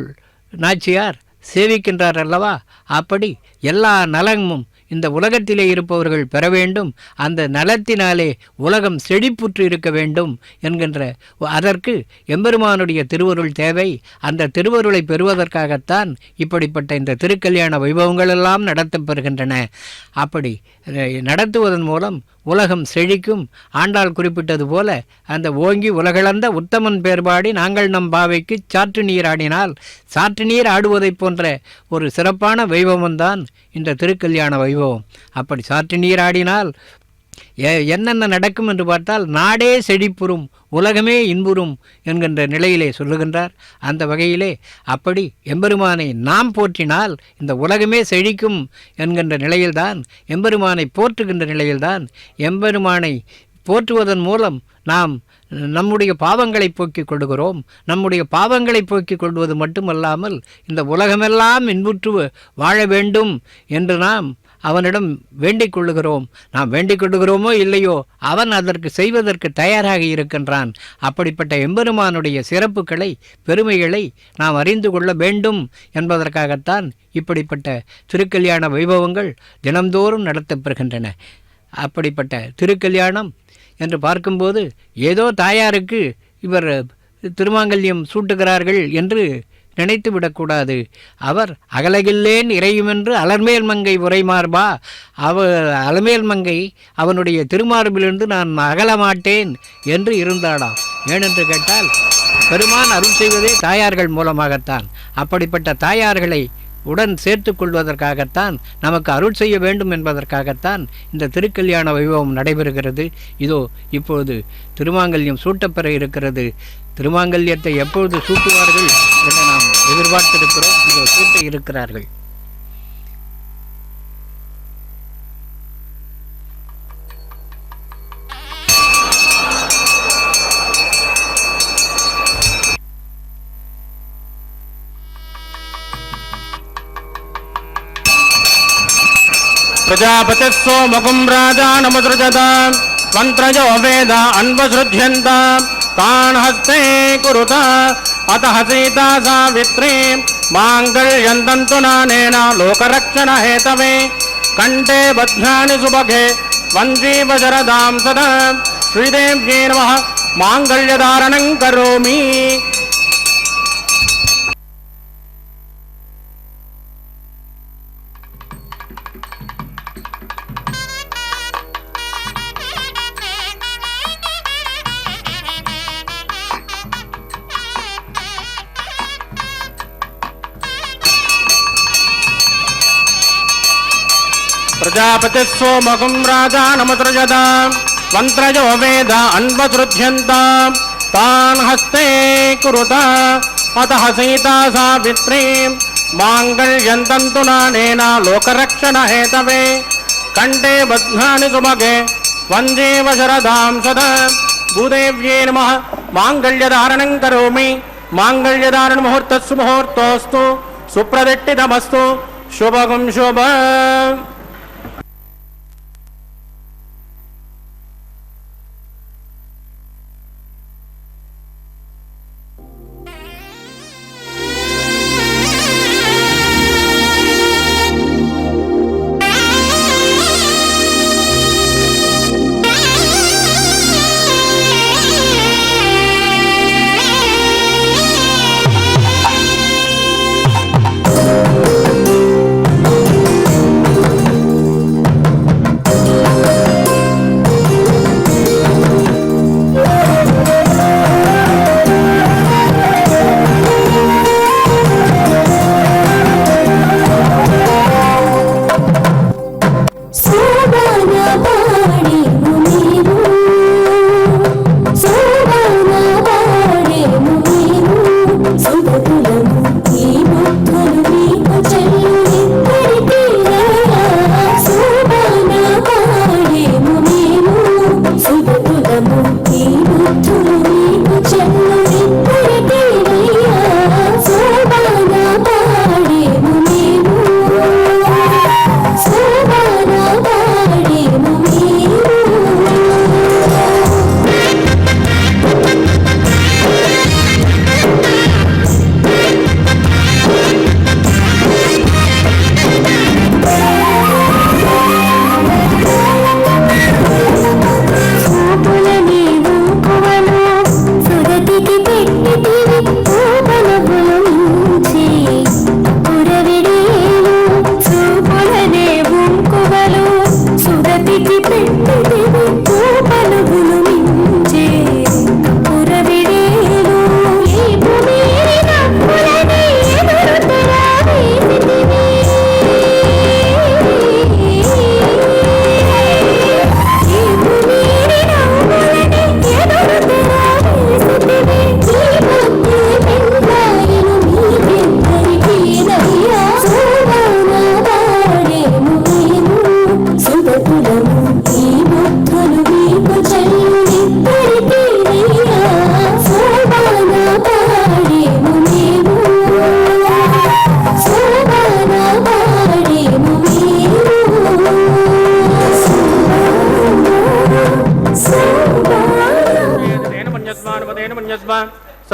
நாச்சியார் சேவிக்கின்றார் அல்லவா? அப்படி எல்லா நலமும் இந்த உலகத்திலே இருப்பவர்கள் பெற வேண்டும், அந்த நலத்தினாலே உலகம் செழிப்புற்று இருக்க வேண்டும் என்கின்ற அதற்கு எம்பெருமானுடைய திருவருள் தேவை. அந்த திருவருளை பெறுவதற்காகத்தான் இப்படிப்பட்ட இந்த திருக்கல்யாண வைபவங்கள் எல்லாம் நடத்தப்பெறுகின்றன. அப்படி நடத்துவதன் மூலம் உலகம் செழிக்கும். ஆண்டாள் குறிப்பிட்டது போல, அந்த ஓங்கி உலகளந்த உத்தமன் பேர்பாடி நாங்கள் நம் பாவைக்கு சாற்று நீர் ஆடினால், சாற்று நீர் ஆடுவதைப் போன்ற ஒரு சிறப்பான வைபவம்தான் இந்த திருக்கல்யாண வைபவம். அப்படி சாற்று நீர் ஆடினால் என்னென்ன நடக்கும் என்று பார்த்தால், நாடே செழிப்புறும், உலகமே இன்புறும் என்கின்ற நிலையிலே சொல்லுகின்றார். அந்த வகையிலே அப்படி எம்பெருமானை நாம் போற்றினால் இந்த உலகமே செழிக்கும் என்கின்ற நிலையில்தான், எம்பெருமானை போற்றுகின்ற நிலையில்தான், எம்பெருமானை போற்றுவதன் மூலம் நாம் நம்முடைய பாவங்களை போக்கிக் கொள்கிறோம். நம்முடைய பாவங்களை போக்கிக் கொள்வது மட்டுமல்லாமல் இந்த உலகமெல்லாம் இன்புற்று வாழ வேண்டும் என்று நாம் அவனிடம் வேண்டிக் கொள்ளுகிறோம். நாம் வேண்டிக் கொள்ளுகிறோமோ இல்லையோ, அவன் அதற்கு செய்வதற்கு தயாராக இருக்கின்றான். அப்படிப்பட்ட எம்பெருமானுடைய சிறப்புகளை, பெருமைகளை நாம் அறிந்து கொள்ள வேண்டும் என்பதற்காகத்தான் இப்படிப்பட்ட திருக்கல்யாண வைபவங்கள் தினந்தோறும் நடத்தப்பெறுகின்றன. அப்படிப்பட்ட திருக்கல்யாணம் என்று பார்க்கும்போது ஏதோ தாயாருக்கு இவர் திருமாங்கல்யம் சூட்டுகிறார்கள் என்று நினைத்து விடக்கூடாது. அவர் அகலகில்லேன் இறையுமென்று அலர்மேல் மங்கை உரைமார்பா, அலமேல் மங்கை அவனுடைய திருமார்பிலிருந்து நான் அகலமாட்டேன் என்று இருந்தாளாம். ஏனென்று கேட்டால், பெருமான் அருள் செய்வதே தாயார்கள் மூலமாகத்தான். அப்படிப்பட்ட தாயார்களை உடன் சேர்த்து கொள்வதற்காகத்தான், நமக்கு அருள் செய்ய வேண்டும் என்பதற்காகத்தான் இந்த திருக்கல்யாண வைபவம் நடைபெறுகிறது. இதோ இப்பொழுது திருமாங்கல்யம் சூட்டப்பெற இருக்கிறது. திருமாங்கல்யத்தை எப்பொழுது சூட்டுவார்கள் என்று நாம் எதிர்பார்த்திருக்கிறோம். இதோ சூட்ட இருக்கிறார்கள். प्रजापतिः सोमकुं राजानमुसृजत मन्त्रयो वेद अन्वसृध्यन्त तान् हस्ते कुरुत अतः सीता सावित्री माङ्गल्यं तन्तुनानेन लोकरक्षणहेतवे कण्ठे बध्नानि सुभगे वञ्जीवशरदां सदा श्रीदेव्यै नमः माङ्गल्यधारणं करोमि. प्रजापतिः सोमकुं राजानमुसृजत मन्त्रयो वेद अन्वसृध्यन्त तान् हस्ते कुरुत अतः सीता सावित्री माङ्गल्यं तन्तुनानेन लोकरक्षणहेतवे कण्ठे बध्नानि सुभगे वञ्जीवशरदां सदा भूदेव्यै नमः माङ्गल्यधारणं करोमि. माङ्गल्यधारणमुहूर्तस्सु मुहूर्तोऽस्तु सुप्रदिष्टितमस्तु शुभगुं शुभ.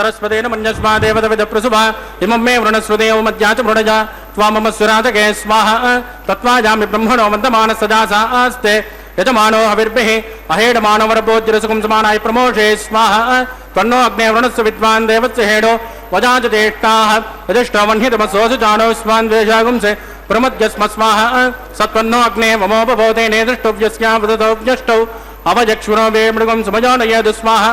सरस्वतेन मन्यस्मा देवदविद प्रसुभा इमं मे वृणस्वदेव मध्याच वृणजा त्वा मम सुराजके स्वाहा तत्त्वाजामि ब्रह्मणो वन्दमानसजा सा आस्ते यजमानो हविर्भिः अहेडमानवरबोधिरसुकं समानाय प्रमोषे स्वाहा त्वन्नो अग्ने वृणस्य विद्वान् देवस्य हेडो वजाच ज्येष्ठाः यजिष्ठो वह्नितमसोऽसु जानो स्मान् द्वेषागुंसे प्रमद्यस्म स्वाहा सत्वन्नो अग्ने ममोपबोधे नेदृष्टव्यस्यावदतोऽव्यष्टौ अवजक्ष्मणो वे मृगं सुमजोनयदुस्वाहा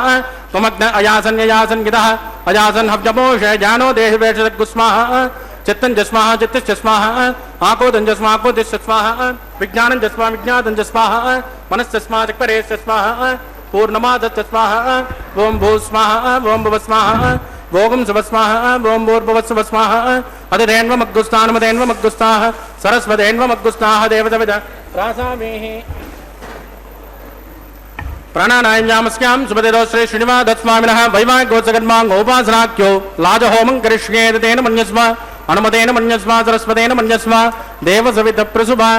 त्वमग्न अयासन्ययासन् गिदः अयासन् हव्यमोष जानो देहवेषदग्गुस्वाहा चित्तं जस्माः चित्तश्च स्वाहा आकोदं जस्माकोदिश्च स्वाहा विज्ञानं जस्मा विज्ञातं च स्वाहा मनश्चस्मा चक्परेश्च स्वाहा पूर्णमादश्च स्वाहा ओं भू स्वाहा ओं भुव स्वाहा भोगं सुवस्वाहा ओं भूर्भुवस्वस्वाहा अधिदेन्वमग्गुस्तानमदेन्वमग्गुस्ताः सरस्वतेन्वमग्गुस्ताः देवदविद रासामेः प्राणानायम्यामस्यां सुपतितो श्री श्रीनिवासस्वामिनः वैवाहिकोत्सकर्माङ्गोपासनाख्यो लाजहोमं करिष्येत तेन मन्यस्व अनुमतेन मन्यस्व सरस्वतेन मन्यस्व देवसवितप्रसुभा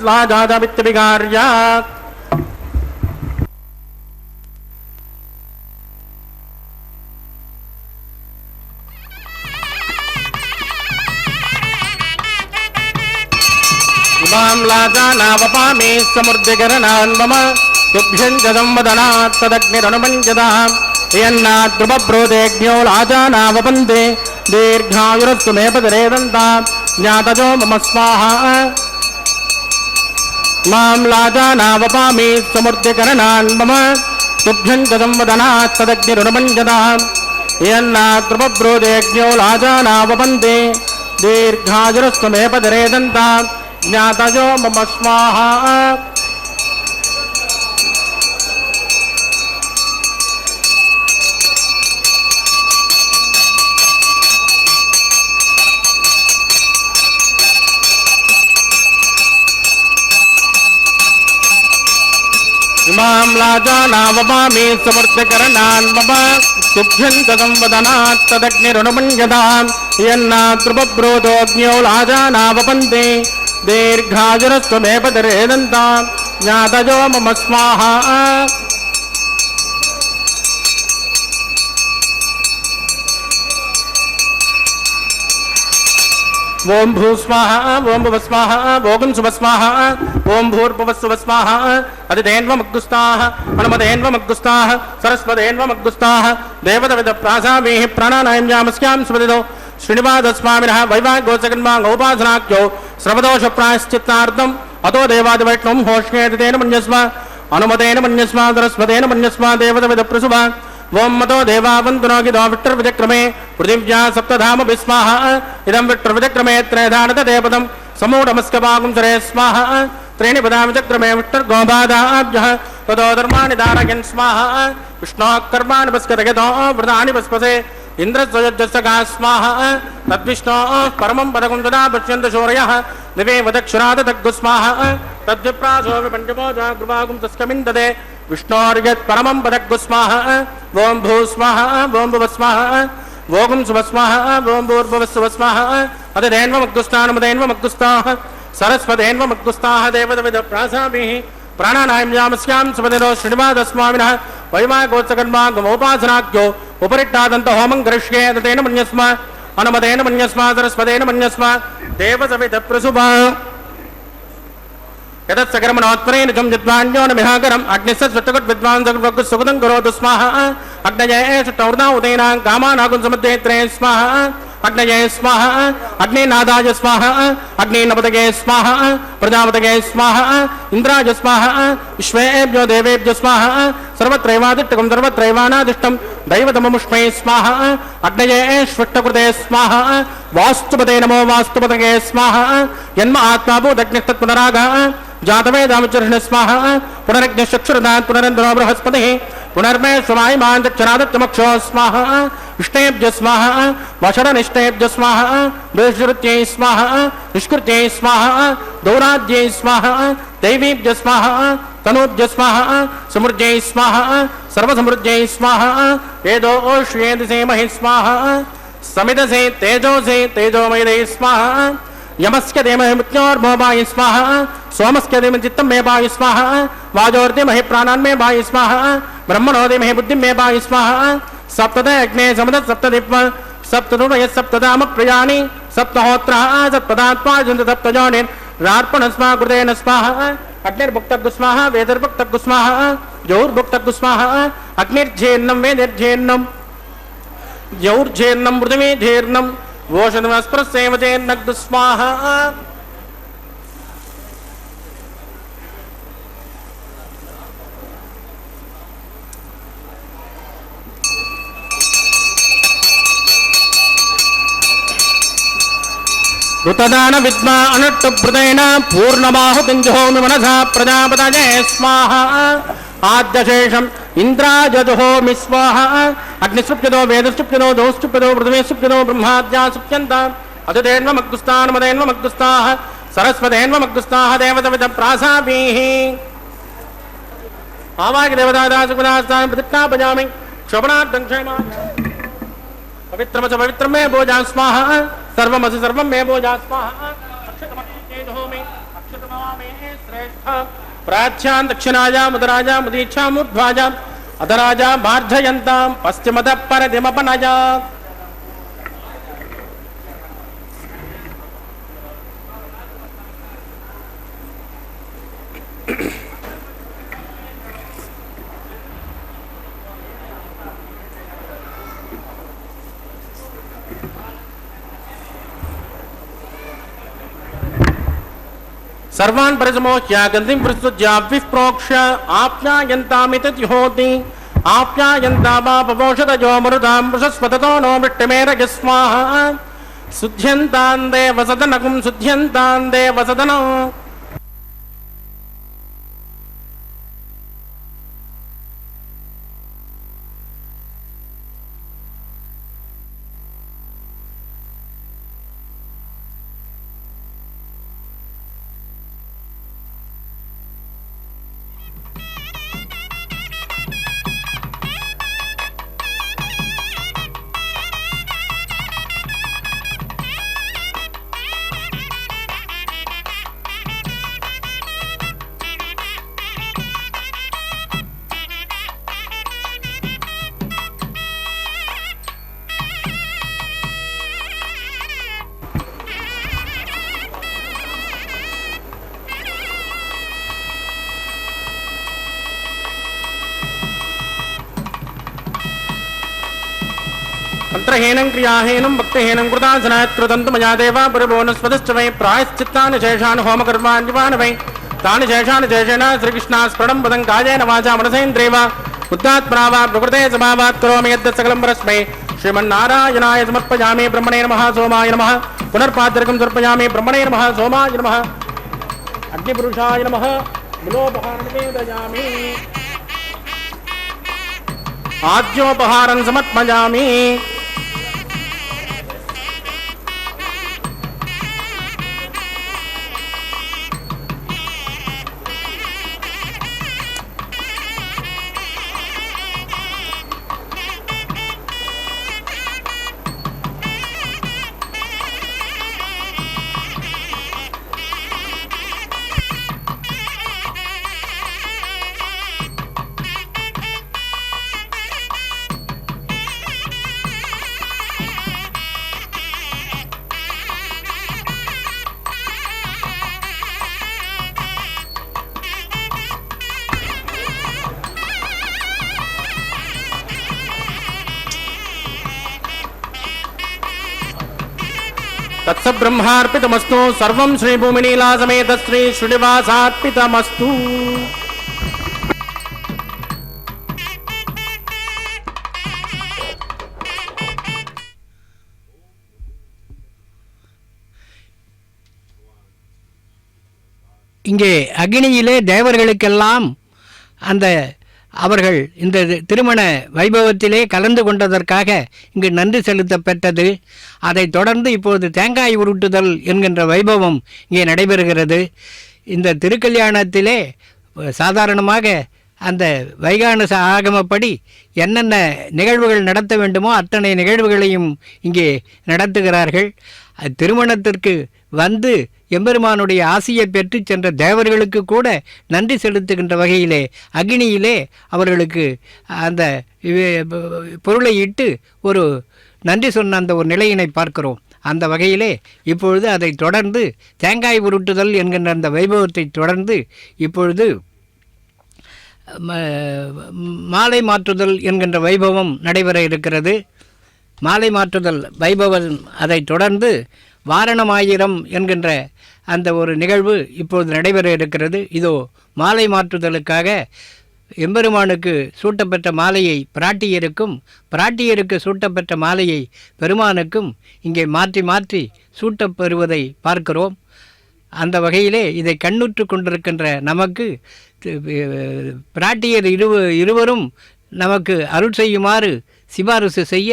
लाजाजावित्यभिगार्या इमां लाजानावपामि समृद्धिकरणान् मम तुभ्यं जदं वदनात् तदग्निरनुमञ्जदाम् यन्नाद्रुपब्रोदेज्ञो लाजानावपन्ते दीर्घायुरस्तु मे पदरेदन्ताम् ज्ञातजो मम स्वाहा मां लाजानावपामि समृद्धिकरणान् मम तुभ्यं जदं वदनात् तदग्निरनुमञ्जदाम् यन्नाद्रुपब्रोदेज्ञो लाजानावपन्ते दीर्घायुरस्तु मे पदरेदन्ताम् ज्ञातजो मम स्वाहा इमां लाजानावपामि समृद्धिकरणान् मम तुभ्यं तदं वदनात् तदग्निरनुमञ्जदाम् यन्नाद्रुपब्रोदोऽग्न्यो लाजानावपन्ते दीर्घायुरस्तु मे पदरेदन्ताम् ज्ञातजो मम स्वाहा ओं भू स्वाहा ओं भुव स्वाहा भोगं सुव स्वाहा ओं भूर्भुवस्सुव स्वाहा अधिदेन्वमग्गुस्ताः अनुमदेन्वमग्गुस्ताः सरस्वतेन्वमग्गुस्ताः देवदविद प्रासामेः प्राणानायम्यामस्यां सुपतितो श्रीनिवासस्वामिनः वैवाहिकोत्सकर्माङ्गोपासनाख्यो सर्वदोषप्रायश्चित्तार्थम् अतो देवादिवैष्णवं होष्येत तेन मन्यस्व अनुमतेन मन्यस्व सरस्वतेन मन्यस्व देवदविद प्रसुभा ओं मतो देवावन्तुनो गिदो विट्टर्विजक्रमे पृथिव्या सप्तधाम विस्वाहा इदं विट्टर्विजक्रमे त्रयधानत देवतं समूढमस्कभागं सरे स्वाहा त्रीणि पदाविजक्रमे विट्टर्गोबाधाभ्यः ततो धर्माणि धारयन् स्वाहा विष्णोः कर्माणि पस्कतगतो व्रतानि पस्पसे इन्द्रस्वयज्जसका स्वाहा तद्विष्णोः परमं पदकं तदा पश्यन्तु शौर्यः दिवे वदक्षरादग्गु स्वाहा तद्विप्रासो विपञ्चमोजा कृपागुं तस्कमिन्ददे विष्णोर्यत् परमं पदग्गु स्वाहा ओं भू स्वाहा ओं भुव स्वाहा भोगं सुव स्वाहा ओं भूर्भुवस्सुव स्वाहा अधिदेन्वमग्गुस्तानमदेन्वमग्गुस्ताः सरस्वतेन्वमग्गुस्ताः देवदविद प्रासामेः प्राणानायम्यामस्यां सुपतितो श्रीनिवासस्वामिनः वैवाहिकोत्सकर्माङ्गोपासनाख्यो उपरिट्टादन्त होमं करिष्येत तेन मन्यस्व अनुमतेन मन्यस्व सरस्वतेन मन्यस्व देवसवित प्रसुभा यतत्सकर्मणोत्तरेण चं विद्वान्यो न मिहाकरम् अग्निस्सुट्टकुट् विद्वान् सुकृतं करोतु स्वाहा अग्नये सुट्टौर्धा उदयनां कामानागुंसमुद्रेत्रे स्वाहा अग्नये स्वाहा अग्निनादाय स्वाहा अग्निनपतये स्वाहा प्रजापतये स्वाहा इंद्राय स्वाहा विश्वेभ्यो देवेभ्यो स्वाहा सर्वत्रैवादिष्टकं सर्वत्रैवानादिष्टं दैवतममुष्मै स्वाहा अग्नये श्वट्टकृते स्वाहा वास्तुपते नमो वास्तुपतये स्वाहा जन्म आत्माभूतग्निस्तत्पुनरागः जातवेदामचर्षण स्वाहा पुनरग्निश्चक्षुरदात् पुनरेन्द्रो बृहस्पतिः पुनर्मे स्वमायमान् दक्षरादत्यमक्षो स्वाहा इष्टेभ्य स्वाहा वषडनिष्टेभ्य स्वाहा बृहस्पत्यै स्वाहा निष्कृत्यै स्वाहा दौराद्यै स्वाहा दैवीभ्य स्वाहा तनूभ्य स्वाहा समृद्ध्यै स्वाहा सर्वसमृद्ध्यै स्वाहा वेदो श्वेदसे महि स्वाहा समिदसे तेजोसे तेजोमयदे स्वाहा यमस्य देमहि मृत्योर्भोभाय स्वाहा सोमस्य देमहि चित्तं मे भाय स्वाहा वाजोर्देमहि प्राणान् मे भाय स्वाहा ब्रह्मणो देमहि बुद्धिं मे भाय स्वाहा सप्तदे अग्ने समद सप्तदिप्व सप्तदुर्वय सप्तदाम प्रियाणि सप्तहोत्रः सप्तदात्मा जन्त सप्तजोनिर् रार्पणस्मा कृतेन स्वाहा अग्निर्भुक्तगुस्वाहा वेदर्भुक्तगुस्वाहा जौर्भुक्तगुस्वाहा अग्निर्जेन्नं वेदिर्जेन्नं जौर्जेन्नं पृथिवीजेन्नं वोषणमस्पृशेवजेन्नग्स्वाहा ऋतदान विद्मा अनुट्टुभृतेन पूर्णबाहुतिञ्जुहोमि मनसा प्रजापतये स्वाहा आद्यशेषम् इन्द्राजजुहोमि स्वाहा अग्निसृप्यतो वेदसृप्यतो दोसृप्यतो पृथिवीसृप्यतो ब्रह्माद्या सृप्यन्ताम् अदुतेन्वमग्गुस्तान्मदेन्वमग्गुस्ताः सरस्वतेन्वमग्गुस्ताः देवतविदप्रासाभिः आवागिदेवतादासुपदास्तान् प्रतिष्ठापयामि क्षोभनार्थं क्षेमाय पवित्रमच पवित्रं मे भोजा स्वाहा सर्वमसि सर्वं मे भोजा स्वाहा अक्षतमस्तेजोमि अक्षतमवामे श्रेष्ठ प्राच्यां दक्षिणायां उदराजां उदीच्छां ऊर्ध्वाजां अधराजां मार्जयन्तां पश्चिमतः परदिमपनजा सर्वान् परिसमोह्य गन्धिं प्रस्तुत्य विप्रोक्ष्य आप्यायन्तामितद्युहोति आप्यायन्ता वा पपोषतजो मरुतां वृषस्वततो नो विट्टमेरय स्वाहा शुध्यन्तां देवसदनकुं शुध्यन्तां देवसदनम् तन्त्रहीनं क्रियाहीनं भक्तिहीनं कृतासनात्कृतं मया देवा परिभुवनस्पदश्च वै प्रायश्चित्तानि शेषान् होमकर्माण्यवान् वै तानि शेषानि शेषेण श्रीकृष्णास्मरणं पदं कायेन वाचा मनसेन्द्रियैव बुद्धात्मना वा प्रकृते स्वभावात् करोमि यद्यत् सकलं परस्मै श्रीमन्नारायणाय समर्पयामि ब्रह्मणे नमः सोमाय नमः पुनर्पाद्यर्घं समर्पयामि ब्रह्मणे नमः सोमाय नमः अग्निपुरुषाय नमः मूलोपहारं निवेदयामि आद्योपहारं समर्पयामि तत्सब्रह्मार्पितमस्तु सर्वं श्रीभूमिनीला समेत श्री श्रीनिवासार्पितमस्तु இங்கே அக்னியிலே தேவர்களுக்கெல்லாம் அந்த அவர்கள் இந்த திருமண வைபவத்திலே கலந்து கொண்டதற்காக இங்கு நன்றி செலுத்த பெற்றது. அதைத் தொடர்ந்து இப்போது தேங்காய் உருட்டுதல் என்கின்ற வைபவம் இங்கே நடைபெறுகிறது. இந்த திருக்கல்யாணத்திலே சாதாரணமாக அந்த வைகானச ஆகமப்படி என்னென்ன நிகழ்வுகள் நடத்த வேண்டுமோ அத்தனை நிகழ்வுகளையும் இங்கே நடத்துகிறார்கள். திருமணத்திற்கு வந்து எம்பெருமானுடைய ஆசியை பெற்று சென்ற தேவர்களுக்கு கூட நன்றி செலுத்துகின்ற வகையிலே அக்னியிலே அவர்களுக்கு அந்த பொருளை இட்டு ஒரு நன்றி சொன்ன அந்த ஒரு நிலையினை பார்க்கிறோம். அந்த வகையிலே இப்பொழுது அதை தொடர்ந்து தேங்காய் உருட்டுதல் என்கின்ற அந்த வைபவத்தை தொடர்ந்து இப்பொழுது மாலை மாற்றுதல் என்கின்ற வைபவம் நடைபெற இருக்கிறது. மாலை மாற்றுதல் வைபவம் அதை தொடர்ந்து வாரணமாயிரம் என்கின்ற அந்த ஒரு நிகழ்வு இப்பொழுது நடைபெற இருக்கிறது. இதோ மாலை மாற்றுதலுக்காக எம்பெருமானுக்கு சூட்டப்பெற்ற மாலையை பிராட்டியருக்கு சூட்டப்பெற்ற மாலையை பெருமானுக்கும் இங்கே மாற்றி மாற்றி சூட்டப்பெறுவதை பார்க்கிறோம். அந்த வகையிலே இதை கண்ணுற்று கொண்டிருக்கின்ற நமக்கு பிராட்டியர் இருவரும் நமக்கு அருள் செய்யுமாறு சிபாரிசு செய்ய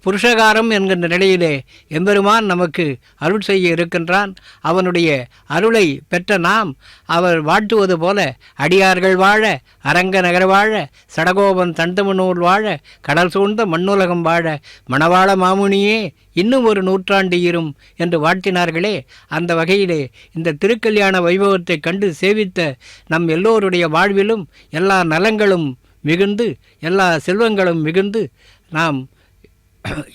புருஷகாரம் என்கின்ற நிலையிலே எம்பெருமான் நமக்கு அருள் செய்ய இருக்கின்றான். அவனுடைய அருளை பெற்ற நாம் அவர் வாழ்த்துவது போல அடியார்கள் வாழ, அரங்க நகர் வாழ, சடகோபன் தண்டமனூர் வாழ, கடல் சூழ்ந்த மண்ணுலகம் வாழ, மணவாள மாமுனியே இன்னும் ஒரு நூற்றாண்டு இரும் என்று வாழ்த்தினார்களே. அந்த வகையிலே இந்த திருக்கல்யாண வைபவத்தை கண்டு சேவித்த நம் எல்லோருடைய வாழ்விலும் எல்லா நலங்களும் மிகுந்து எல்லா செல்வங்களும் மிகுந்து நாம்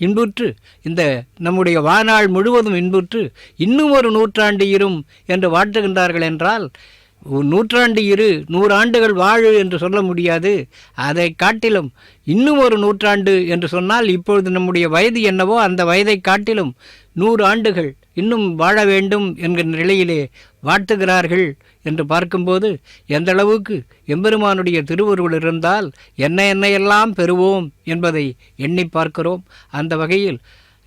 இன்புற்று இந்த நம்முடைய வாழ்நாள் முழுவதும் இன்புற்று இன்னும் ஒரு நூற்றாண்டு இரும் என்று வாழ்த்துகின்றார்கள் என்றால் நூற்றாண்டு 100 ஆண்டுகள் வாழு என்று சொல்ல முடியாது. அதை காட்டிலும் இன்னும் ஒரு நூற்றாண்டு என்று சொன்னால் இப்பொழுது நம்முடைய வயது என்னவோ அந்த வயதை காட்டிலும் 100 ஆண்டுகள் இன்னும் வாழ வேண்டும் என்கிற நிலையிலே வாழ்த்துகிறார்கள் என்று பார்க்கும்போது எந்த அளவுக்கு எம்பெருமானுடைய திருவருள் இருந்தால் என்னையெல்லாம் பெறுவோம் என்பதை எண்ணி பார்க்கிறோம். அந்த வகையில்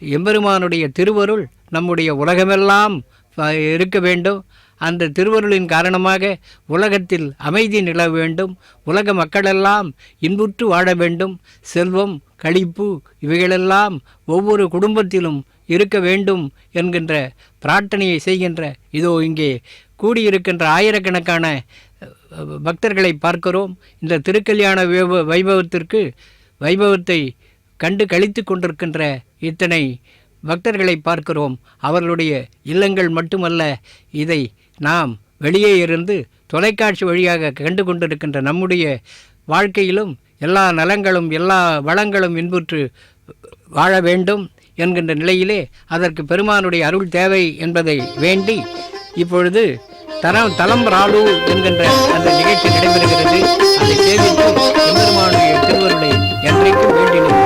எம்பெருமானுடைய திருவருள் நம்முடைய உலகமெல்லாம் இருக்க வேண்டும். அந்த திருவருளின் காரணமாக உலகத்தில் அமைதி நிலவ வேண்டும். உலக மக்களெல்லாம் இன்புற்று வாழ வேண்டும். செல்வம், களிப்பு இவைகளெல்லாம் ஒவ்வொரு குடும்பத்திலும் இருக்க வேண்டும் என்கின்ற பிரார்த்தனையை செய்கின்ற இதோ இங்கே கூடியிருக்கின்ற ஆயிரக்கணக்கான பக்தர்களை பார்க்கிறோம். இந்த திருக்கல்யாண வைபவத்தை கண்டு கழித்து கொண்டிருக்கின்ற இத்தனை பக்தர்களை பார்க்கிறோம். அவர்களுடைய இல்லங்கள் மட்டுமல்ல, இதை நாம் வெளியே இருந்து தொலைக்காட்சி வழியாக கண்டு கொண்டிருக்கின்ற நம்முடைய வாழ்க்கையிலும் எல்லா நலங்களும் எல்லா வளங்களும் இன்புற்று வாழ வேண்டும் என்கின்ற நிலையிலே அதற்கு பெருமானுடைய அருள் தேவை என்பதை வேண்டி இப்பொழுது தலம் ராலு என்கின்ற அந்த நிகழ்ச்சி நடைபெறுகிறது. அதை சேவித்து பெருமானுடைய திருவருளை என்றைக்கும் வேண்டினோம்.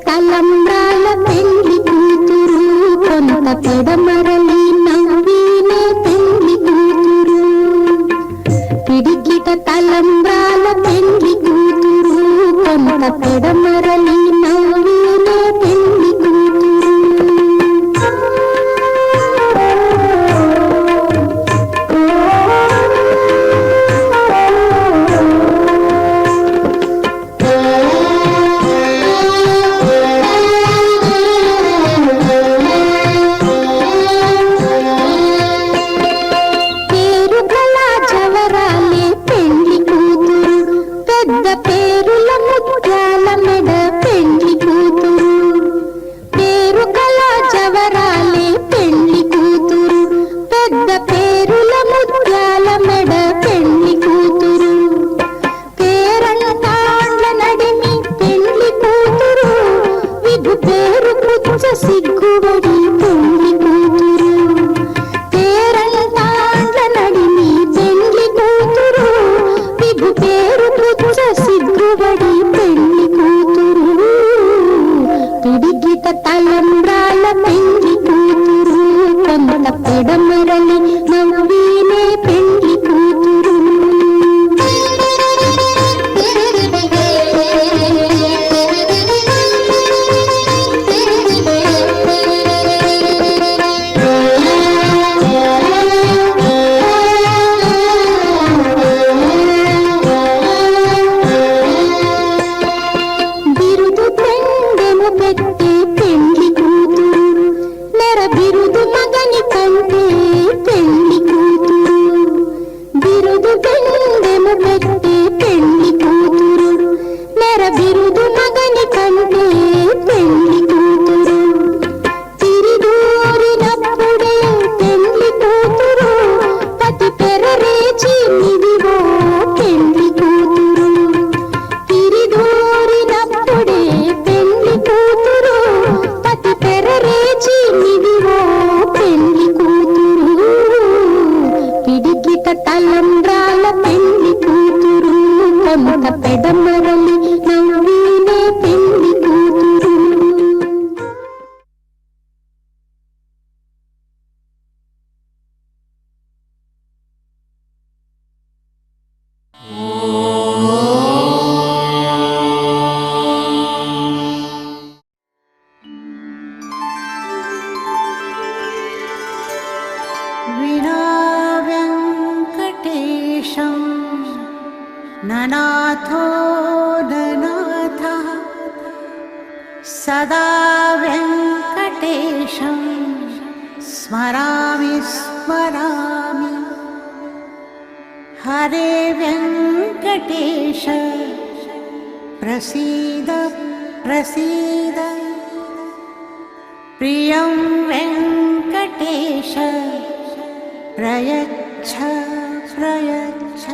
తలంబ్రాల పెళ్లి కూతురు కొంత పెడమరలి నవ్వినే పెళ్లి కూతురు పిడికిట తలంబ్రాల పెళ్లి కూతురు కొంత పెడమరలి నవ్వినే పెళ్లి కూతురు పేరుల ముత్యాల మెడ బిరుదు మగని కంటే పెళ్లి కూతురు తిరిగూరినప్పుడే పెళ్లి కూతురు పతి పెరరేచి నిదివో పెళ్లి కూతురు తిరిగూరినప్పుడే పెళ్లి కూతురు పతి పెరరేచి నిదివో పెళ్లి కూతురు పిడికిట తలంబ్రాల పెళ్లి కూతురు కొంత పెడమరలి నవ్వినే పెళ్లి కూతురు विना वेङ्कटेशं ननाथो ननाथः सदा वेङ्कटेशं स्मरामि स्मरामि हरे वेङ्कटेश प्रसीद प्रसीद प्रियं वेङ्कटेश प्रयच्छ प्रयच्छ